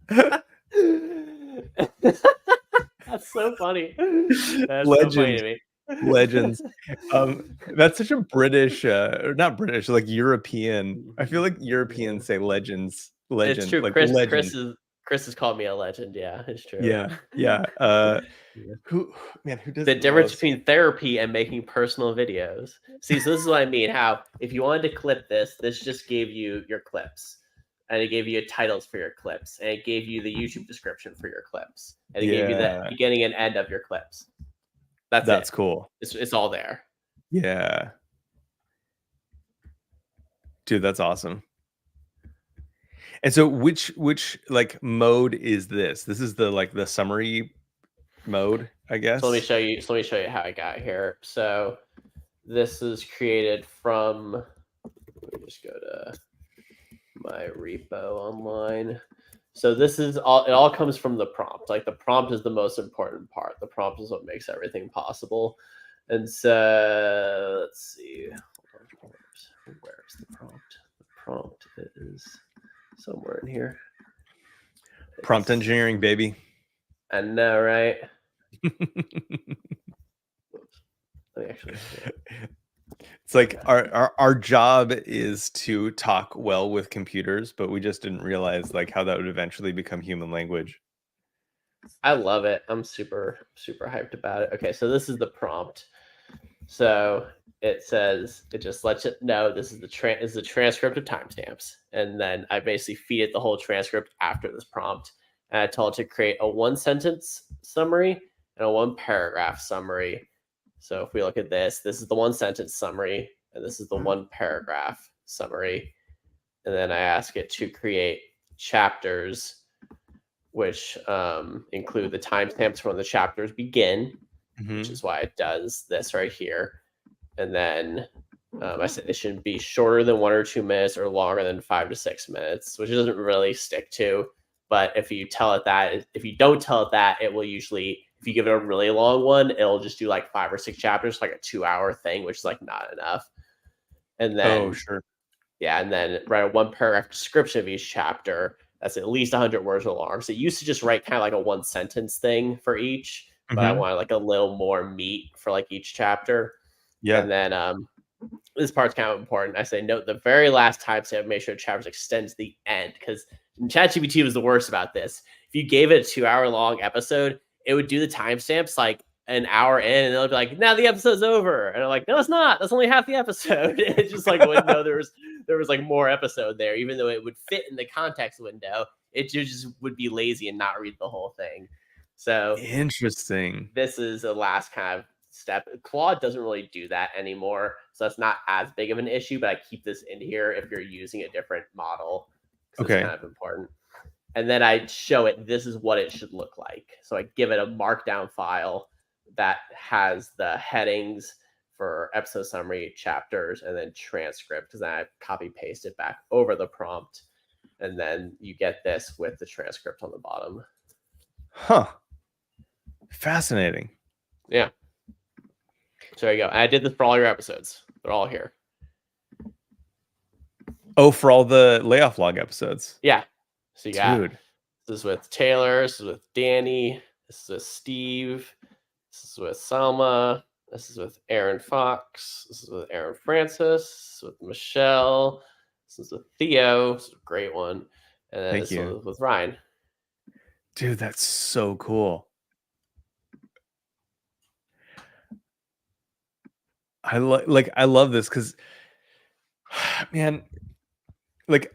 That's so funny. That's so funny Legends. to me. Legends. That's such a British or not British, like European. I feel like Europeans say legends. It's Legend, true. like Chris legend. Chris has called me a legend. Yeah, it's true. Yeah. Yeah. Yeah. Who does The the difference most? between therapy and making personal videos. See, so this is what I mean. How if you wanted to clip this just gave you your clips, and it gave you titles for your clips, and it gave you the YouTube description for your clips, and it gave you the Yeah. beginning and end of your clips. That's That's it. cool. It's all there. Yeah. Dude, that's awesome. And so which like mode is this? This is the like the summary mode, I guess. So let me show you. So let me show you how I got here. So this is created from. Let me just go to my repo online. So this is all. It all comes from the prompt. Like the prompt is the most important part. The prompt is what makes everything possible. And so let's see. Where's the prompt? The prompt is somewhere in here. Prompt engineering, baby. I know, right? Let me actually. It's like our job is to talk well with computers, but we just didn't realize like how that would eventually become human language. I love it. I'm super hyped about it. Okay, so this is the prompt. So it says it just lets it know this is the transcript of timestamps, and then I basically feed it the whole transcript after this prompt, and I told it to create a 1-sentence summary and a 1-paragraph summary. So if we look at this is the 1-sentence summary, and this is the 1-paragraph summary, and then I ask it to create chapters, which include the timestamps from when the chapters begin, which is why it does this right here. And then I said it should be shorter than 1 or 2 minutes or longer than 5 to 6 minutes, which it doesn't really stick to. But if you tell it that, if you don't tell it that, it will usually, if you give it a really long one, it'll just do like 5 or 6 chapters, like a 2-hour thing, which is like not enough. And then, sure. Yeah, and then write a 1-paragraph description of each chapter that's at least 100 words or long. So it used to just write kind of like a 1-sentence thing for each, but I wanted like a little more meat for like each chapter. Yeah. And then this part's kind of important. I say note the very last timestamp, make sure the chapters extend to the end, because ChatGPT was the worst about this. If you gave it a 2-hour long episode, it would do the timestamps like an hour in, and it'll be like, now the episode's over. And I'm like, no, it's not. That's only half the episode. It just like wouldn't know there was like more episode there, even though it would fit in the context window. It just would be lazy and not read the whole thing. So interesting. This is the last kind of step. Claude doesn't really do that anymore, so that's not as big of an issue, but I keep this in here if you're using a different model, because it's kind of important. And then I show it, this is what it should look like. So I give it a markdown file that has the headings for episode summary, chapters, and then transcript, because then I copy paste it back over the prompt, and then you get this with the transcript on the bottom. Huh. Fascinating. Yeah. So there you go. And I did this for all your episodes. They're all here. Oh, for all the Layoff Log episodes. Yeah. So you got, dude. This is with Taylor. This is with Danny. This is with Steve. This is with Salma. This is with Aaron Fox. This is with Aaron Francis. This is with Michelle. This is with Theo. This is a great one. And then Thank you. One with Ryan. Dude, that's so cool. I love this because, man, like,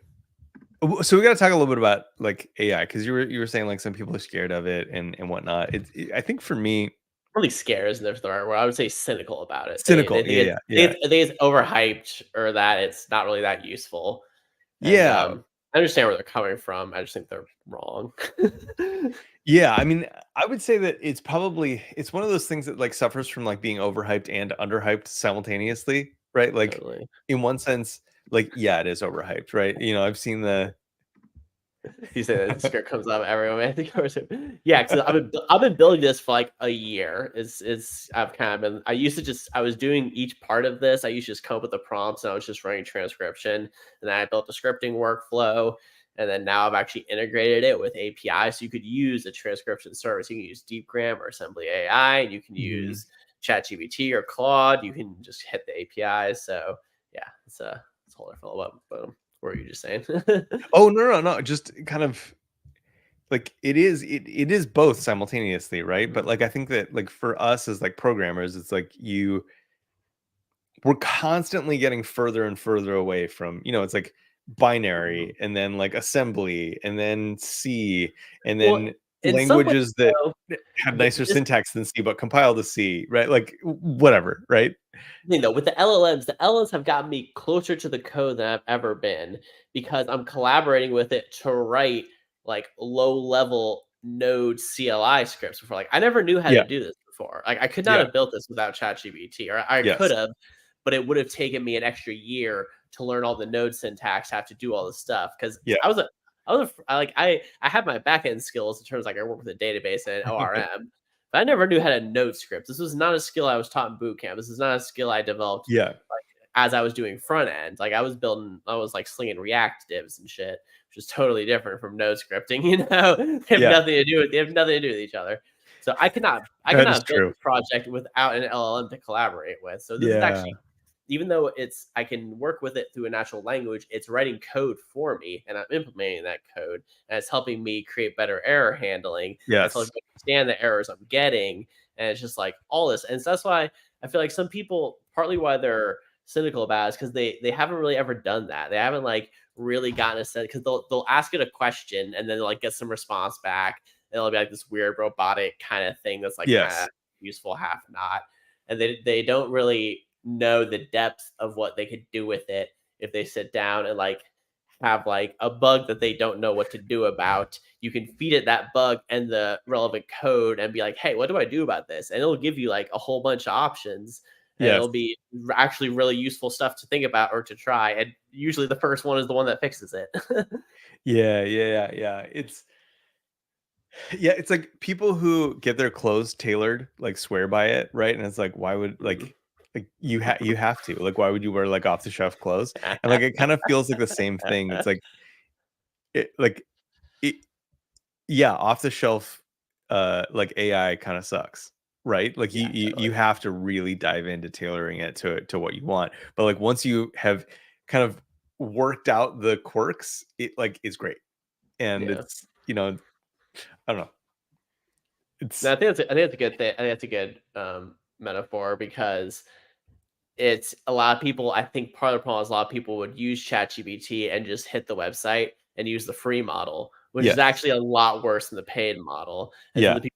so we got to talk a little bit about like AI, because you were saying like some people are scared of it and whatnot. I think for me, Really scared isn't the right word. I would say cynical about it. They cynical. think Yeah, it's yeah, yeah, they think it's overhyped or that it's not really that useful. And yeah, I understand where they're coming from. I just think they're wrong. yeah. I mean, I would say that it's one of those things that like suffers from like being overhyped and underhyped simultaneously, right? Like Totally. in one sense, like yeah, it is overhyped, right? I've seen the You say that the script comes out everyone. I think yeah, because I've been building this for like a year. It's I've kind of been I was doing each part of this. I used to just come up with the prompts and I was just running transcription, and then I built a scripting workflow, and then now I've actually integrated it with API, so you could use a transcription service. You can use Deep Grammar, Assembly AI, and you can Mhm. use ChatGPT or Claude. You can just hit the APIs. So yeah, it's a whole different level. Boom. What were you just saying? Oh, no, no, no, just kind of like it is both simultaneously, right? But like I think that like for us as like programmers, it's like we're constantly getting further and further away from, it's like binary Mhm. and then like assembly and then C and Well, then in some ways, languages that though, have nicer this syntax than C but compile to C, right? Like whatever, right? thing though, with the LLMs have gotten me closer to the code than I've ever been because I'm collaborating with it to write like low level node CLI scripts before. Like I never knew how to Yeah. do this before. Like I could not Yeah. have built this without ChatGPT, or I could Yes. have, but it would have taken me an extra year to learn all the node syntax, have to do all this stuff because Yeah. I have my backend skills in terms like I work with a database and ORM, but I never knew how to node scripts. This was not a skill I was taught in boot camp. This is not a skill I developed Yeah. like as I was doing front end. Like I was like slinging React divs and shit, which is totally different from node scripting. Yeah. They have nothing to do with each other. So I could That is not build true. this project without an LLM to collaborate with. So this is Yeah. actually, even though I can work with it through a natural language, it's writing code for me and I'm implementing that code, and it's helping me create better error handling. It's helping Yes. me understand the errors I'm getting, and it's just like all this. And so that's why I feel like some people, partly why they're cynical about it, is because they haven't really ever done that. They haven't like really gotten a sense, because they'll ask it a question and then they'll like get some response back, and it'll be like this weird robotic kind of thing that's like kind of Yes. useful, half not, and they don't really know the depth of what they could do with it if they sit down and like have like a bug that they don't know what to do about. You can feed it that bug and the relevant code and be like, hey, what do I do about this? And it'll give you like a whole bunch of options, and Yes. it'll be actually really useful stuff to think about or to try. And usually the first one is the one that fixes it. Yeah, yeah, yeah. It's like people who get their clothes tailored like swear by it, right? And it's like, why would Mhm. like you have to, like, why would you wear like off the shelf clothes? And like it kind of feels like the same thing. It's like like it, yeah, off the shelf like AI kind of sucks, right? Like Yeah, you totally. have to really dive into tailoring it to what you want. But like once you have kind of worked out the quirks, it like is great. And Yeah. it's, I don't know. No, It's I think that's a good thing. I think that's a good metaphor, because it's a lot of people. I think part of the problem is a lot of people would use ChatGPT and just hit the website and use the free model, which is yes. actually a lot worse than the paid model. And then Yeah. the people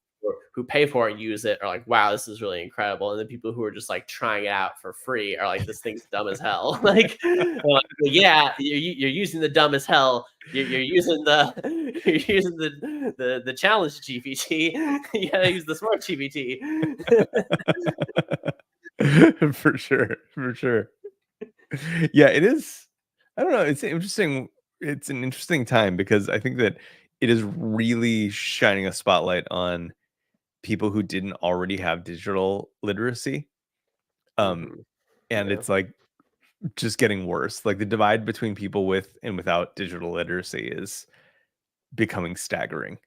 who pay for it and use it are like, wow, this is really incredible. And the people who are just like trying it out for free are like, this thing's dumb as hell. Like, well, yeah, you're using the dumb as hell. You're using you're using the challenge GPT. You gotta use the smart GPT. For sure, for sure. Yeah, it is. I don't know, it's interesting. It's an interesting time because I think that it is really shining a spotlight on people who didn't already have digital literacy. Um, Mhm. and Yeah. it's like just getting worse. Like the divide between people with and without digital literacy is becoming staggering.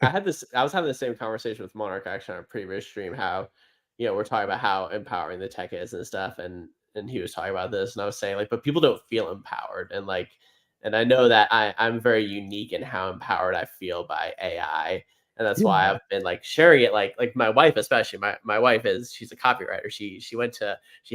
I was having the same conversation with Monarch actually on a previous stream, how, we're talking about how empowering the tech is and stuff, and he was talking about this, and I was saying like, but people don't feel empowered, and I know that I'm very unique in how empowered I feel by AI, and that's why I've been like sharing it. Like my wife, especially my wife she's a copywriter. She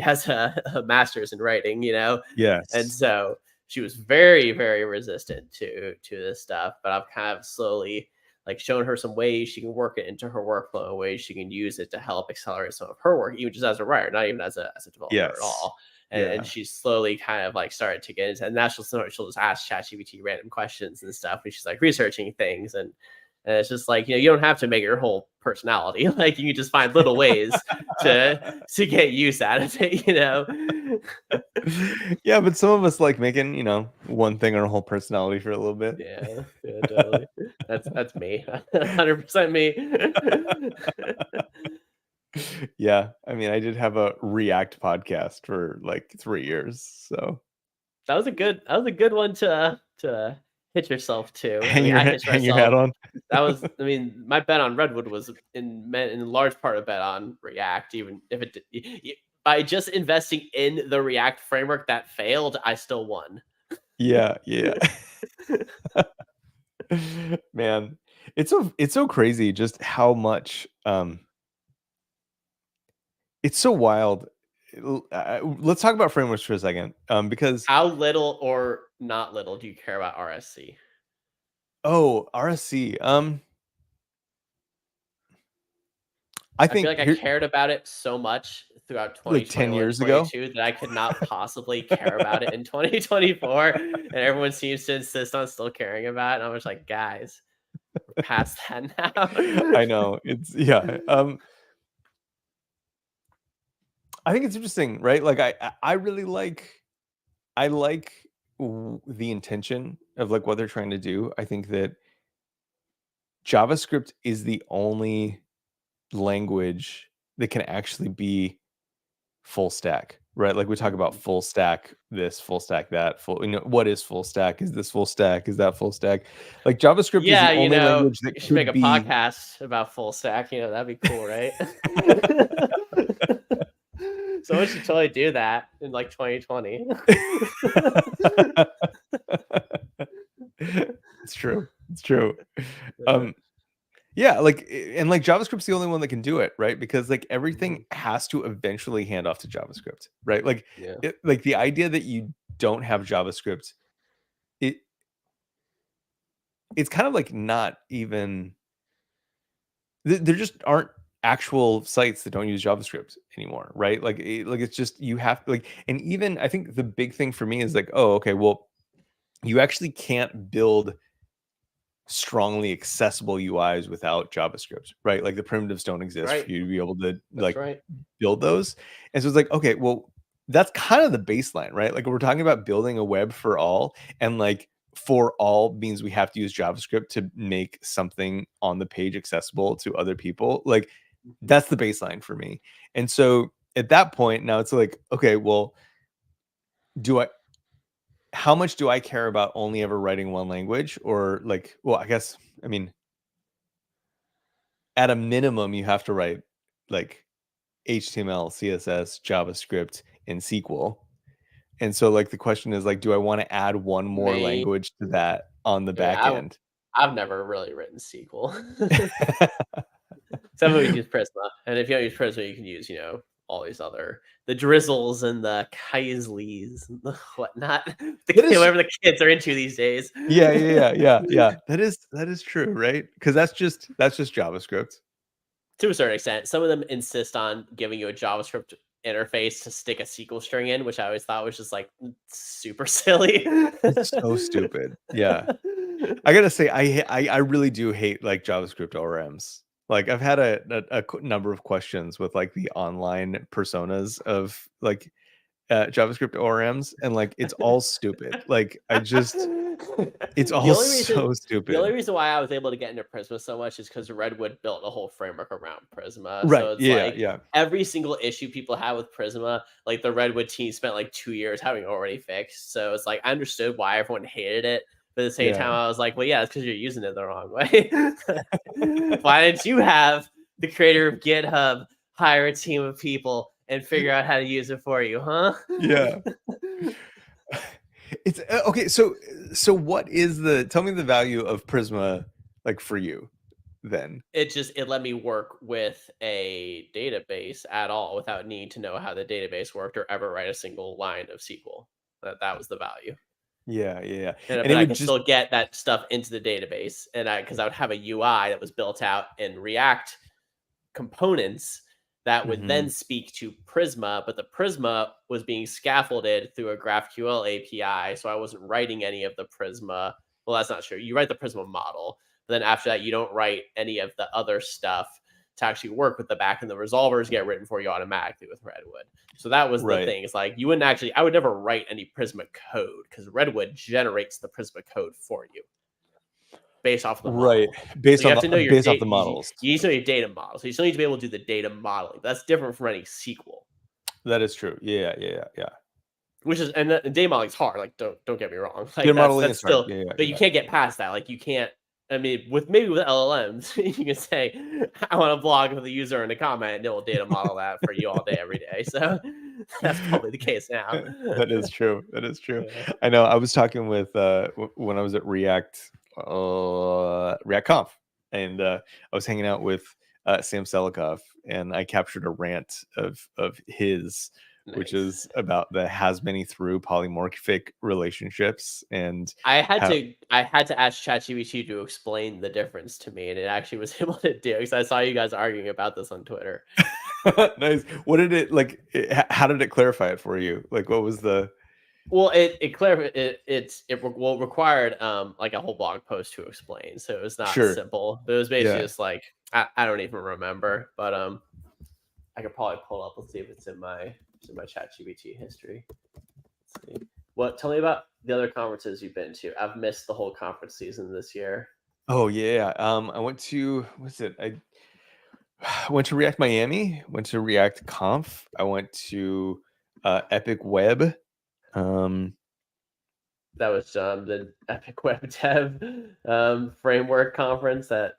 has a master's in writing, and Yes. so she was very very resistant to this stuff. But I've kind of slowly like shown her some ways she can work it into her workflow, and ways she can use it to help accelerate some of her work, even just as a writer, not even as a developer at Yes. all. And she's slowly kind of like started to get into, and now she'll just ask ChatGPT random questions and stuff, and she's like researching things, and it's just like, you don't have to make your whole personality. Like you can just find little ways to get use out of it. Yeah, but some of us like making, one thing our whole personality for a little bit. Yeah, totally. That's me. 100% me. Yeah, I mean, I did have a React podcast for like 3 years, so That was a good one to hit yourself to. I hang mean, your I hit hang your hat myself. on. I mean, my bet on Redwood was in large part a bet on React. Even if by just investing in the React framework that failed, I still won. Yeah. Man, it's so crazy just how much it's so wild. Let's talk about frameworks for a second, because How little or not little do you care about RSC? RSC. I I feel think like I here, cared about it so much throughout like 10 2021 and years ago. 22 that I could not possibly care about it in 2024. And everyone seems to insist on still caring about it. And I'm just like, guys, we're past that now. I know. It's I think it's interesting, right? Like I really I like the intention of like what they're trying to do. I think that JavaScript is the only language that can actually be full stack, right? Like we talk about full stack this, full stack that, what is full stack? Is this full stack? Is that full stack? Like JavaScript is Yeah, the only language that you should make could a be podcast about full stack. That'd be cool, right? Someone should totally do that in like 2020. It's true. It's true. Yeah, like and like JavaScript's the only one that can do it, right? Because like everything has to eventually hand off to JavaScript, right? Like Yeah. like the idea that you don't have JavaScript, it it's kind of like not even there just aren't actual sites that don't use JavaScript anymore, right? Like like it's just you have like, and even I think the big thing for me is like, oh, okay, well, you actually can't build strongly accessible UIs without JavaScript, right? Like the primitives don't exist for Right. you to be able to That's like right. build those. And so it's like, okay, well, that's kind of the baseline, right? Like we're talking about building a web for all, and like for all means we have to use JavaScript to make something on the page accessible to other people. Like that's the baseline for me. And so at that point, now it's like, okay, well, how much do I care about only ever writing one language? Or like, well, I guess, I mean, at a minimum, you have to write like HTML, CSS, JavaScript, and SQL. And so like the question is like, do I want to add one more Me. language to that on the back Yeah, end? I've never really written SQL. Some of it use Prisma, and if you don't use Prisma, you can use all these other the Drizzles and the Kaisleys and the whatnot. That is Whatever the kids are into these days. yeah. That is true, right? Because that's just JavaScript. To a certain extent, some of them insist on giving you a JavaScript interface to stick a SQL string in, which I always thought was just like super silly. It's so stupid. Yeah. I gotta say, I really do hate like JavaScript ORMs. Like I've had a number of questions with like the online personas of like JavaScript ORMs, and like it's all stupid. Like it's the all only reason so the only stupid. reason why I was able to get into Prisma so much is because Redwood built a whole framework around Prisma. Right. So it's Yeah. like Yeah. every single issue people have with Prisma, like the Redwood team spent like 2 years having already fixed. So it's like I understood why everyone hated it. But at the same time, Yeah. I was like, well, yeah, it's because you're using it the wrong way. Why didn't you have the creator of GitHub hire a team of people and figure out how to use it for you, huh? Yeah. It's okay. So what is tell me the value of Prisma like for you? then. It let me work with a database at all without needing to know how the database worked or ever write a single line of SQL. That was the value. Yeah, yeah, yeah. And And but it I would can just still get that stuff into the database, and because I would have a UI that was built out in React components that would then Mhm. speak to Prisma, but the Prisma was being scaffolded through a GraphQL API, so I wasn't writing any of the Prisma. Well, that's not true. You write the Prisma model, but then after that, you don't write any of the other stuff to actually work with the back, and the resolvers get written for you automatically with Redwood. So that was the Right. thing. It's like you wouldn't actually, I would never write any Prisma code because Redwood generates the Prisma code for you based off of the Right. model. So you have to know your Based off data. the You models. need to know your data model. So you still need to be able to do the data modeling. That's different from any SQL, That is true. Yeah, yeah, yeah, yeah. which is and data modeling is hard. Like don't get me wrong. Like Data that's modeling that's is hard. still, Yeah, yeah, but you yeah. can't get past that. Like you can't. I mean, with maybe with LLMs, you can say I want to blog with a user in a comment, and it will data model that for you all day, every day. So that's probably the case now. That is true. That is true. Yeah. I know. I was talking with when I was at React Conf, and I was hanging out with Sam Selikov, and I captured a rant of his, which Nice. is about the has many through polymorphic relationships and how. I had to ask ChatGPT to explain the difference to me, and it actually was able to do because I saw you guys arguing about this on Twitter. Nice. What did it like? How did it clarify it for you? Like, what was the? Well, it clarified it required like a whole blog post to explain, so it was not Sure. simple. But it was basically Yeah. just like I don't even remember, but I could probably pull up. Let's see if it's in my ChatGPT history. Let's see. What? Tell me about the other conferences you've been to. I've missed the whole conference season this year. Oh yeah. I went to what's it? I went to React Miami. Went to React Conf. I went to Epic Web. Um, That was the Epic Web Dev framework conference that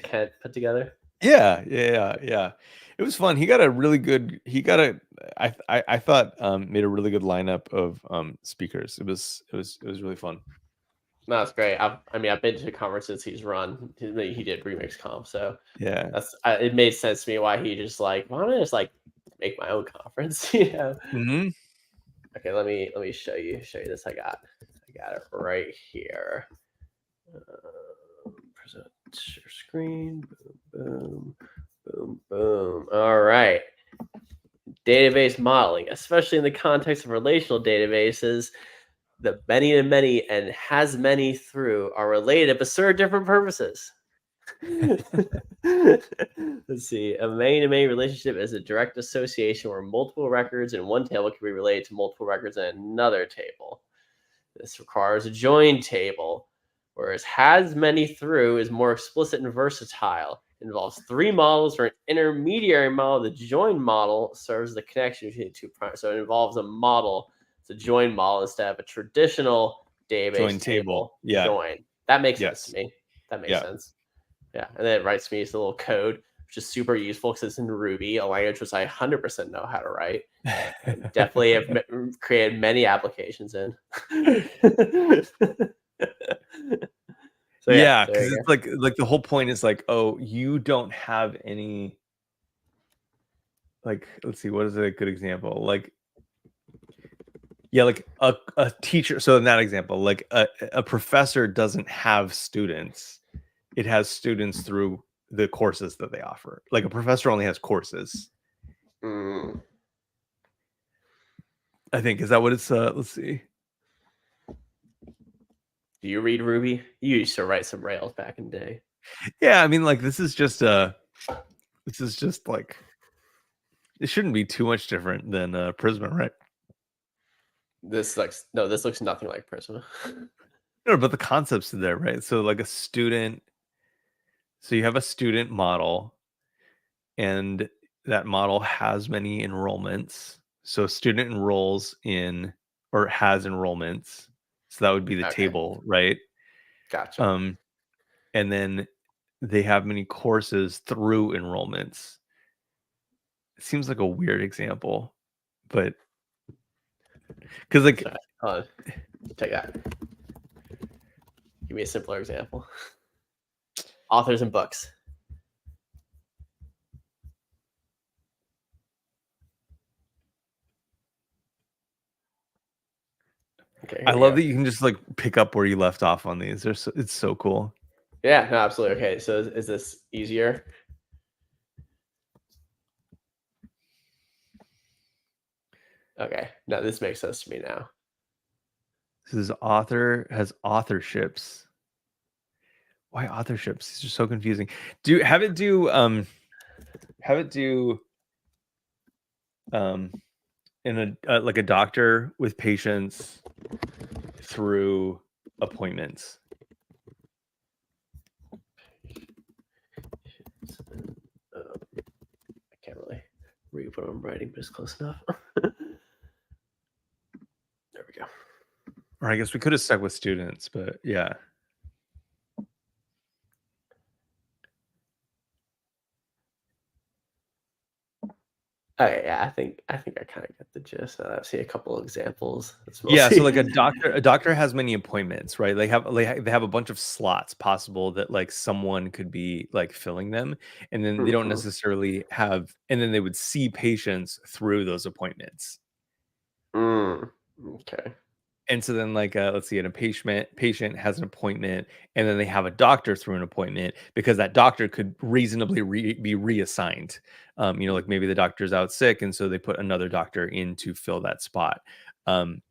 Kent put together. yeah, yeah, yeah, yeah. It was fun. He got a really good. He got a. I thought made a really good lineup of speakers. It was really fun. No, it's great. I mean, I've been to conferences he's run. He did Remix Comp, so Yeah. it made sense to me why he just like, why don't I just like make my own conference? You know? Hmm. Okay, let me show you this. I got it right here. Present your screen. Boom, boom, boom, boom. All right. Database modeling, especially in the context of relational databases, the many and many and has many through are related but serve different purposes. Let's see. A many-to-many relationship is a direct association where multiple records in one table can be related to multiple records in another table. This requires a join table, whereas has many through is more explicit and versatile. It involves three models or an intermediary model. The join model serves the connection between the two primaries. So it involves a model. It's a join model instead of a traditional Join database table. table Yeah. join. That makes sense to Yes. me. That makes Yeah. sense. Yeah. And then it writes me a little code, which is super useful because it's in Ruby, a language which I 100% know how to write. And definitely have created many applications in. So yeah, Yeah, there because you it's like the whole point is like, oh, you don't have any like let's see, what is a good example? Like yeah, like a teacher. So in that example, like a professor doesn't have students. It has students through the courses that they offer. Like a professor only has courses. go. I think is that what it's let's see. Do you read Ruby? You used to write some Rails back in the day. Yeah, I mean like this is just like it shouldn't be too much different than Prisma, right? This looks nothing like Prisma. No, but the concepts are there, right? So like a student, so you have a student model, and that model has many enrollments. So a student enrolls in or has enrollments. So that would be the Okay, table, right? gotcha. Um, and then they have many courses through enrollments. It seems like a weird example, but because like So, take that. Give me a simpler example. Authors and books. Okay, I here we love go. that you can just like pick up where you left off on these. It's so cool. Yeah, no, absolutely. Okay, so is this easier? Okay, no, this makes sense to me now. This is author has authorships. Why authorships? These are so confusing. Have it do in a like a doctor with patients through appointments. I can't really read what I'm writing, but it's close enough. There we go. Or I guess we could have stuck with students, but yeah. Okay, yeah, I think I kind of get the gist. I've seen a couple examples. Yeah, so like a doctor has many appointments, right? They have a bunch of slots possible that like someone could be like filling them, and then they don't necessarily have, and then they would see patients through those appointments. Okay. And so then like let's see, a patient has an appointment, and then they have a doctor through an appointment because that doctor could reasonably be reassigned. Like maybe the doctor's out sick, and so they put another doctor in to fill that spot. And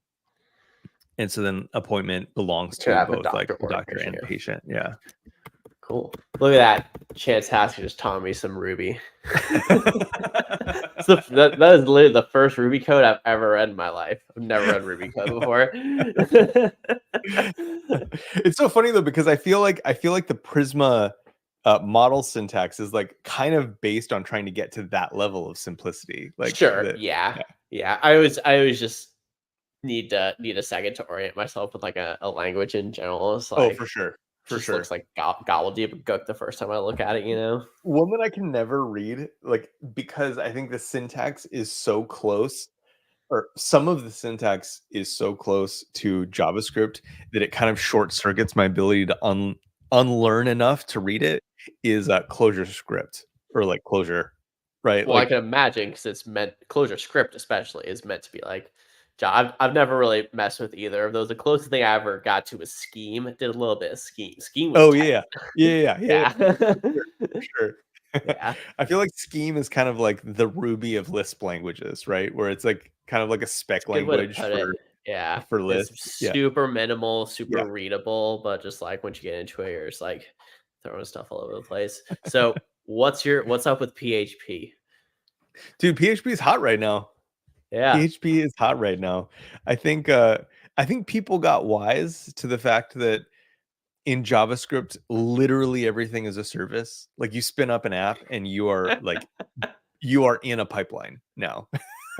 so then appointment belongs Could to have a both like doctor the or a doctor and patient. patient. Yeah. Cool. Look at that. Chantastic just taught me some Ruby. So that is literally the first Ruby code I've ever read in my life. I've never read Ruby code before. It's so funny though, because I feel like the Prisma model syntax is like kind of based on trying to get to that level of simplicity. Like Sure. Yeah. I always just need a second to orient myself with like a language in general. It's Oh, like for sure. just looks like gobbledygook the first time I look at it, you know? One that I can never read, like, because I think the syntax is so close, or some of the syntax is so close to JavaScript that it kind of short circuits my ability to unlearn enough to read it, is Clojure script, or like Clojure, right? Well, I Like, can imagine because it's meant Clojure script especially is meant to be like I've never really messed with either of those. The closest thing I ever got to was Scheme. Did a little bit of Scheme. Scheme was oh tight. yeah, yeah, Yeah. for sure. Yeah. I feel like Scheme is kind of like the Ruby of Lisp languages, right? Where it's like kind of like a It's spec a good way to language put it. Yeah. for It's Lisp. Yeah, super minimal, super yeah. readable, but just like once you get into it, you're just like throwing stuff all over the place. So what's up with PHP? Dude, PHP is hot right now. Yeah. PHP is hot right now. I think people got wise to the fact that in JavaScript, literally everything is a service. Like you spin up an app and you are in a pipeline now.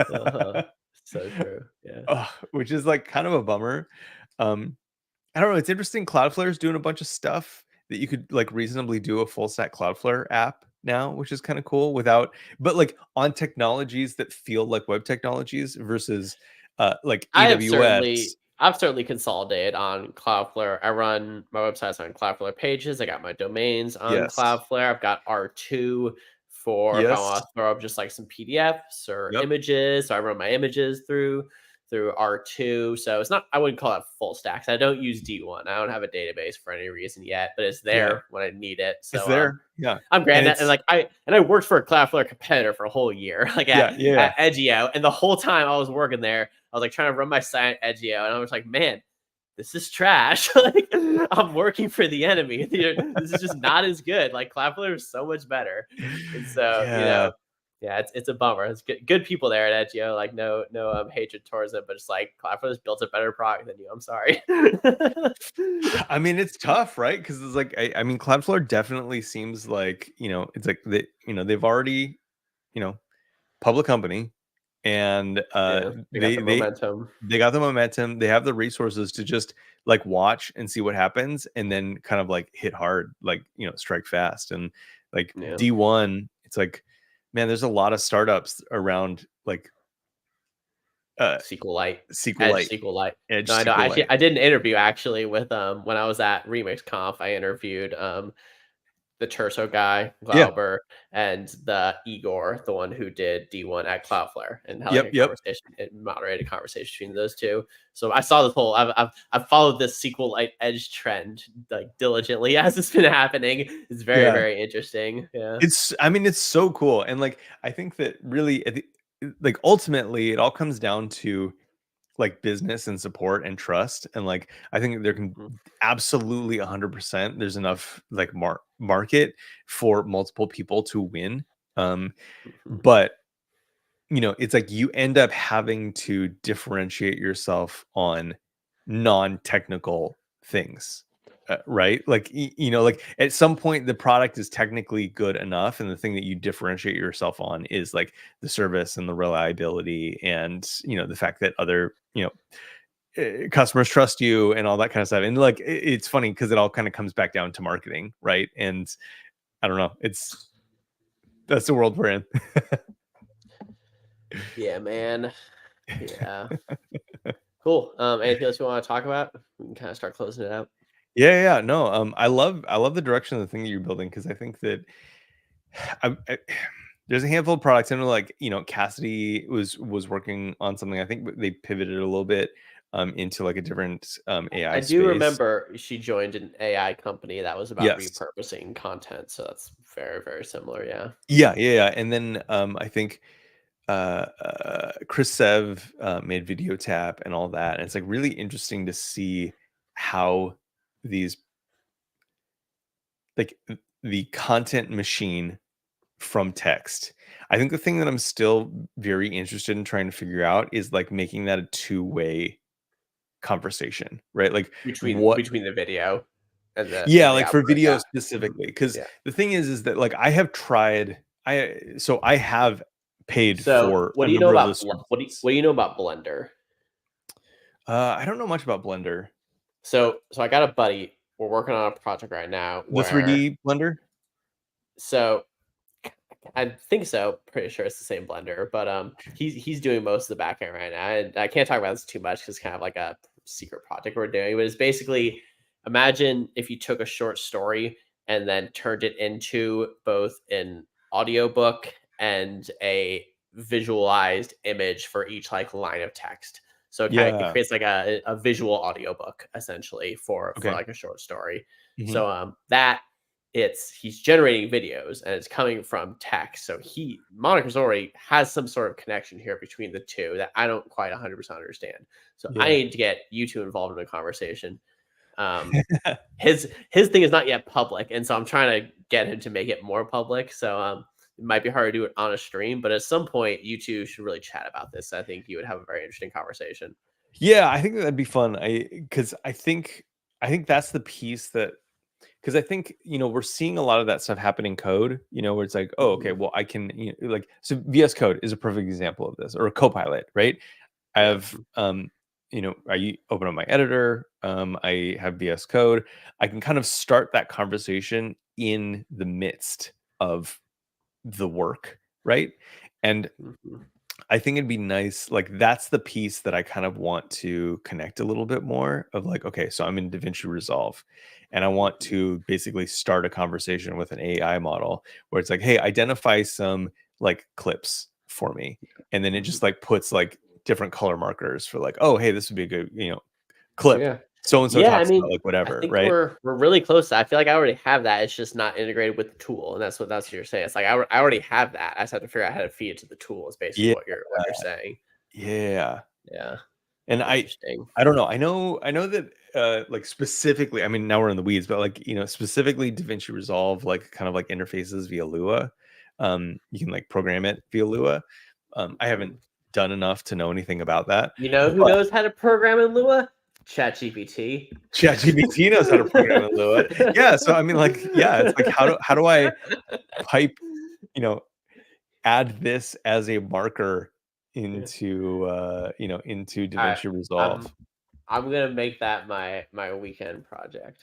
Uh-huh. So true. Yeah. Which is like kind of a bummer. I don't know. It's interesting. Cloudflare is doing a bunch of stuff that you could like reasonably do a full stack Cloudflare app now, which is kind of cool but like on technologies that feel like web technologies versus like AWS. I've certainly consolidated on Cloudflare. I run my websites on Cloudflare pages. I got my domains on Yes. Cloudflare. I've got R2 for if I Yes. want to throw up just like some PDFs or Yep. images. So I run my images through R2. So it's not I wouldn't call it full stacks. I don't use D1. I don't have a database for any reason yet, but it's Yeah. there when I need it. It's So there. Yeah. I'm And granted, and it's like I worked for a Cloudflare competitor for a whole year, like yeah. at Edgeo, and the whole time I was working there, I was like trying to run my site at Edgeo, and I was like, man, this is trash. Like I'm working for the enemy. This is just not as good. Like Cloudflare is so much better, and so Yeah. yeah, it's a bummer. It's good people there at Edgeo. Like no hatred towards them, but it's like Cloudflare's built a better product than you. I'm sorry. I mean, it's tough, right? Because it's like I mean, Cloudflare definitely seems like, it's like they've already, public company, and Yeah, they got the momentum. they got the momentum, they have the resources to just like watch and see what happens, and then kind of like hit hard, like strike fast. And like Yeah. D1, it's like, man, there's a lot of startups around like SQLite, Edge SQLite, SQLite. Edge No, I know. SQLite. I did an interview actually with when I was at Remix Conf. I interviewed the Terso guy, Yeah. Glauber, and the Igor, the one who did D1 at Cloudflare, and had like Yep. a Yep. conversation, it moderated conversation between those two. So I saw this whole. I've followed this SQLite Edge trend like diligently as it's been happening. It's very Yeah. very interesting. Yeah. I mean, it's so cool. And like, I think that really, like, ultimately, it all comes down to like business and support and trust. And like, I think there can Mhm, absolutely 100% there's enough like market for multiple people to win. mhm. But it's like you end up having to differentiate yourself on non-technical things, right? Like, like at some point the product is technically good enough, and the thing that you differentiate yourself on is like the service and the reliability, and the fact that other customers trust you and all that kind of stuff. And like, it's funny because it all kind of comes back down to marketing, right? And I don't know, that's the world we're in. Yeah, man. Yeah. Cool. Anything else you want to talk about? We can kind of start closing it out. Yeah, no, I love the direction of the thing that you're building, because I think that there's a handful of products. I know, like, Cassidy was working on something. I think they pivoted a little bit into like a different AI I do space. remember she joined an AI company that was about Yes. repurposing content, so that's very, very similar. Yeah. Yeah. And then I think Chris Sev made Video Tap and all that. And it's like really interesting to see how these, like, the content machine from text. I think the thing that I'm still very interested in trying to figure out is like making that a two-way conversation, right? Like, what Between the video and yeah, the like for output. video Yeah. Mhm. specifically, because Yeah. the thing is that like I have tried, I have paid So for what a do you know number of about those services. what do you know about Blender? I don't know much about Blender. So I got a buddy. We're working on a project right now The where 3D Blender? so I think so. Pretty sure it's the same blender, but he's doing most of the back end right now, and I can't talk about this too much because it's kind of like a secret project we're doing. But it's basically, imagine if you took a short story and then turned it into both an audiobook and a visualized image for each like line of text. So it Yeah. creates like a visual audiobook essentially for Okay. like a short story. Mhm. So that he's generating videos and it's coming from text. So Monica Zori has some sort of connection here between the two that I don't quite 100% understand. So I Yeah. need to get you two involved in the conversation. Um, his thing is not yet public, and so I'm trying to get him to make it more public. So it might be hard to do it on a stream, but at some point you two should really chat about this. I think you would have a very interesting conversation. Yeah, I think that'd be fun. Because I think that's the piece that, because I think we're seeing a lot of that stuff happen in code. Where it's like, oh, okay, Mhm. well, I can, like, so VS Code is a perfect example of this, or a Copilot, right? I Yeah. have, I open up my editor, I have VS Code. I can kind of start that conversation in the midst of the work, right? And Mhm. I think it'd be nice, like, that's the piece that I kind of want to connect a little bit more of, like, okay, so I'm in DaVinci Resolve and I want Mhm. to basically start a conversation with an AI model where it's like, hey, identify some like clips for me. And then it Mhm. just like puts like different color markers for like, oh, hey, this would be a good, clip. Yeah. So and so Yeah, I talks about mean, like I whatever, think right? we're really close. I feel like I already have that. It's just not integrated with the tool, and that's what you're saying. It's like I already have that. I just have to figure out how to feed it to the tool. Is basically Yeah. what you're saying. Yeah. Yeah, And I interesting. I don't know. I know that like specifically, I mean, now we're in the weeds, but like, specifically DaVinci Resolve like kind of like interfaces via Lua. You can like program it via Lua. I haven't Mhm. done enough to know anything about that. You know who But knows how to program in Lua? ChatGPT. ChatGPT knows how to program in Lua. Yeah, so I mean, like, yeah, it's like, how do I pipe, you know, add this as a marker Yeah. into All right, DaVinci I'm Resolve? I'm gonna make that my weekend project.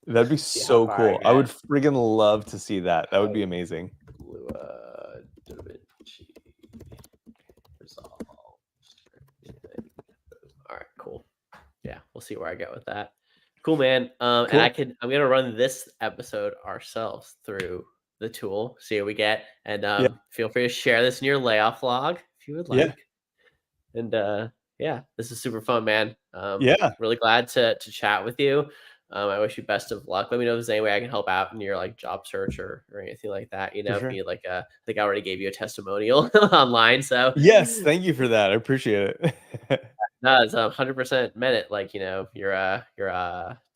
That'd be See how so far I cool. I would get. friggin' love to see that. That would be Uh, amazing. Lua DaVinci Resolve. All right, cool. Yeah, we'll see where I get with that. Cool, man. And Cool. I'm gonna run this episode ourselves through the tool, see what we get, and Yeah. feel free to share this in your layoff log if you would Yeah. like. And yeah, this is super fun, man. Yeah. Really glad to chat with you. I wish you best of luck. Let me know if there's any way I can help out in your like job search or anything like that. For If you sure. need like I think I already gave you a testimonial online, so Yes. Thank you for that. I appreciate it. no, it's 100% meant it. Like you're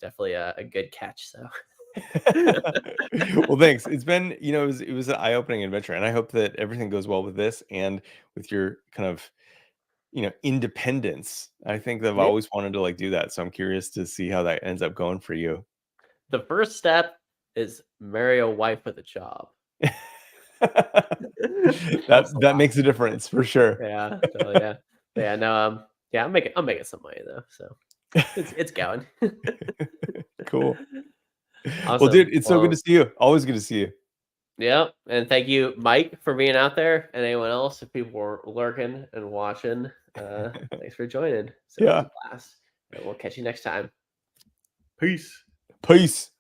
definitely a good catch. So Well, thanks. It's been, it was an eye-opening adventure, and I hope that everything goes well with this and with your kind of, independence. I think that I've yeah, always wanted to like do that, so I'm curious to see how that ends up going for you. the first step is marry a wife with a job. That Helps a that lot. makes a difference for sure. Yeah, totally. Yeah, but yeah. No, yeah. I'm making some money though, so it's going. Cool. Well, Awesome. dude, it's so good to Well, see you. Always good to see you. yeah, and thank you, Mike, for being out there, and anyone else if people were lurking and watching. Thanks for joining. So it was Yeah. a blast, and we'll catch you next time. Peace. Peace.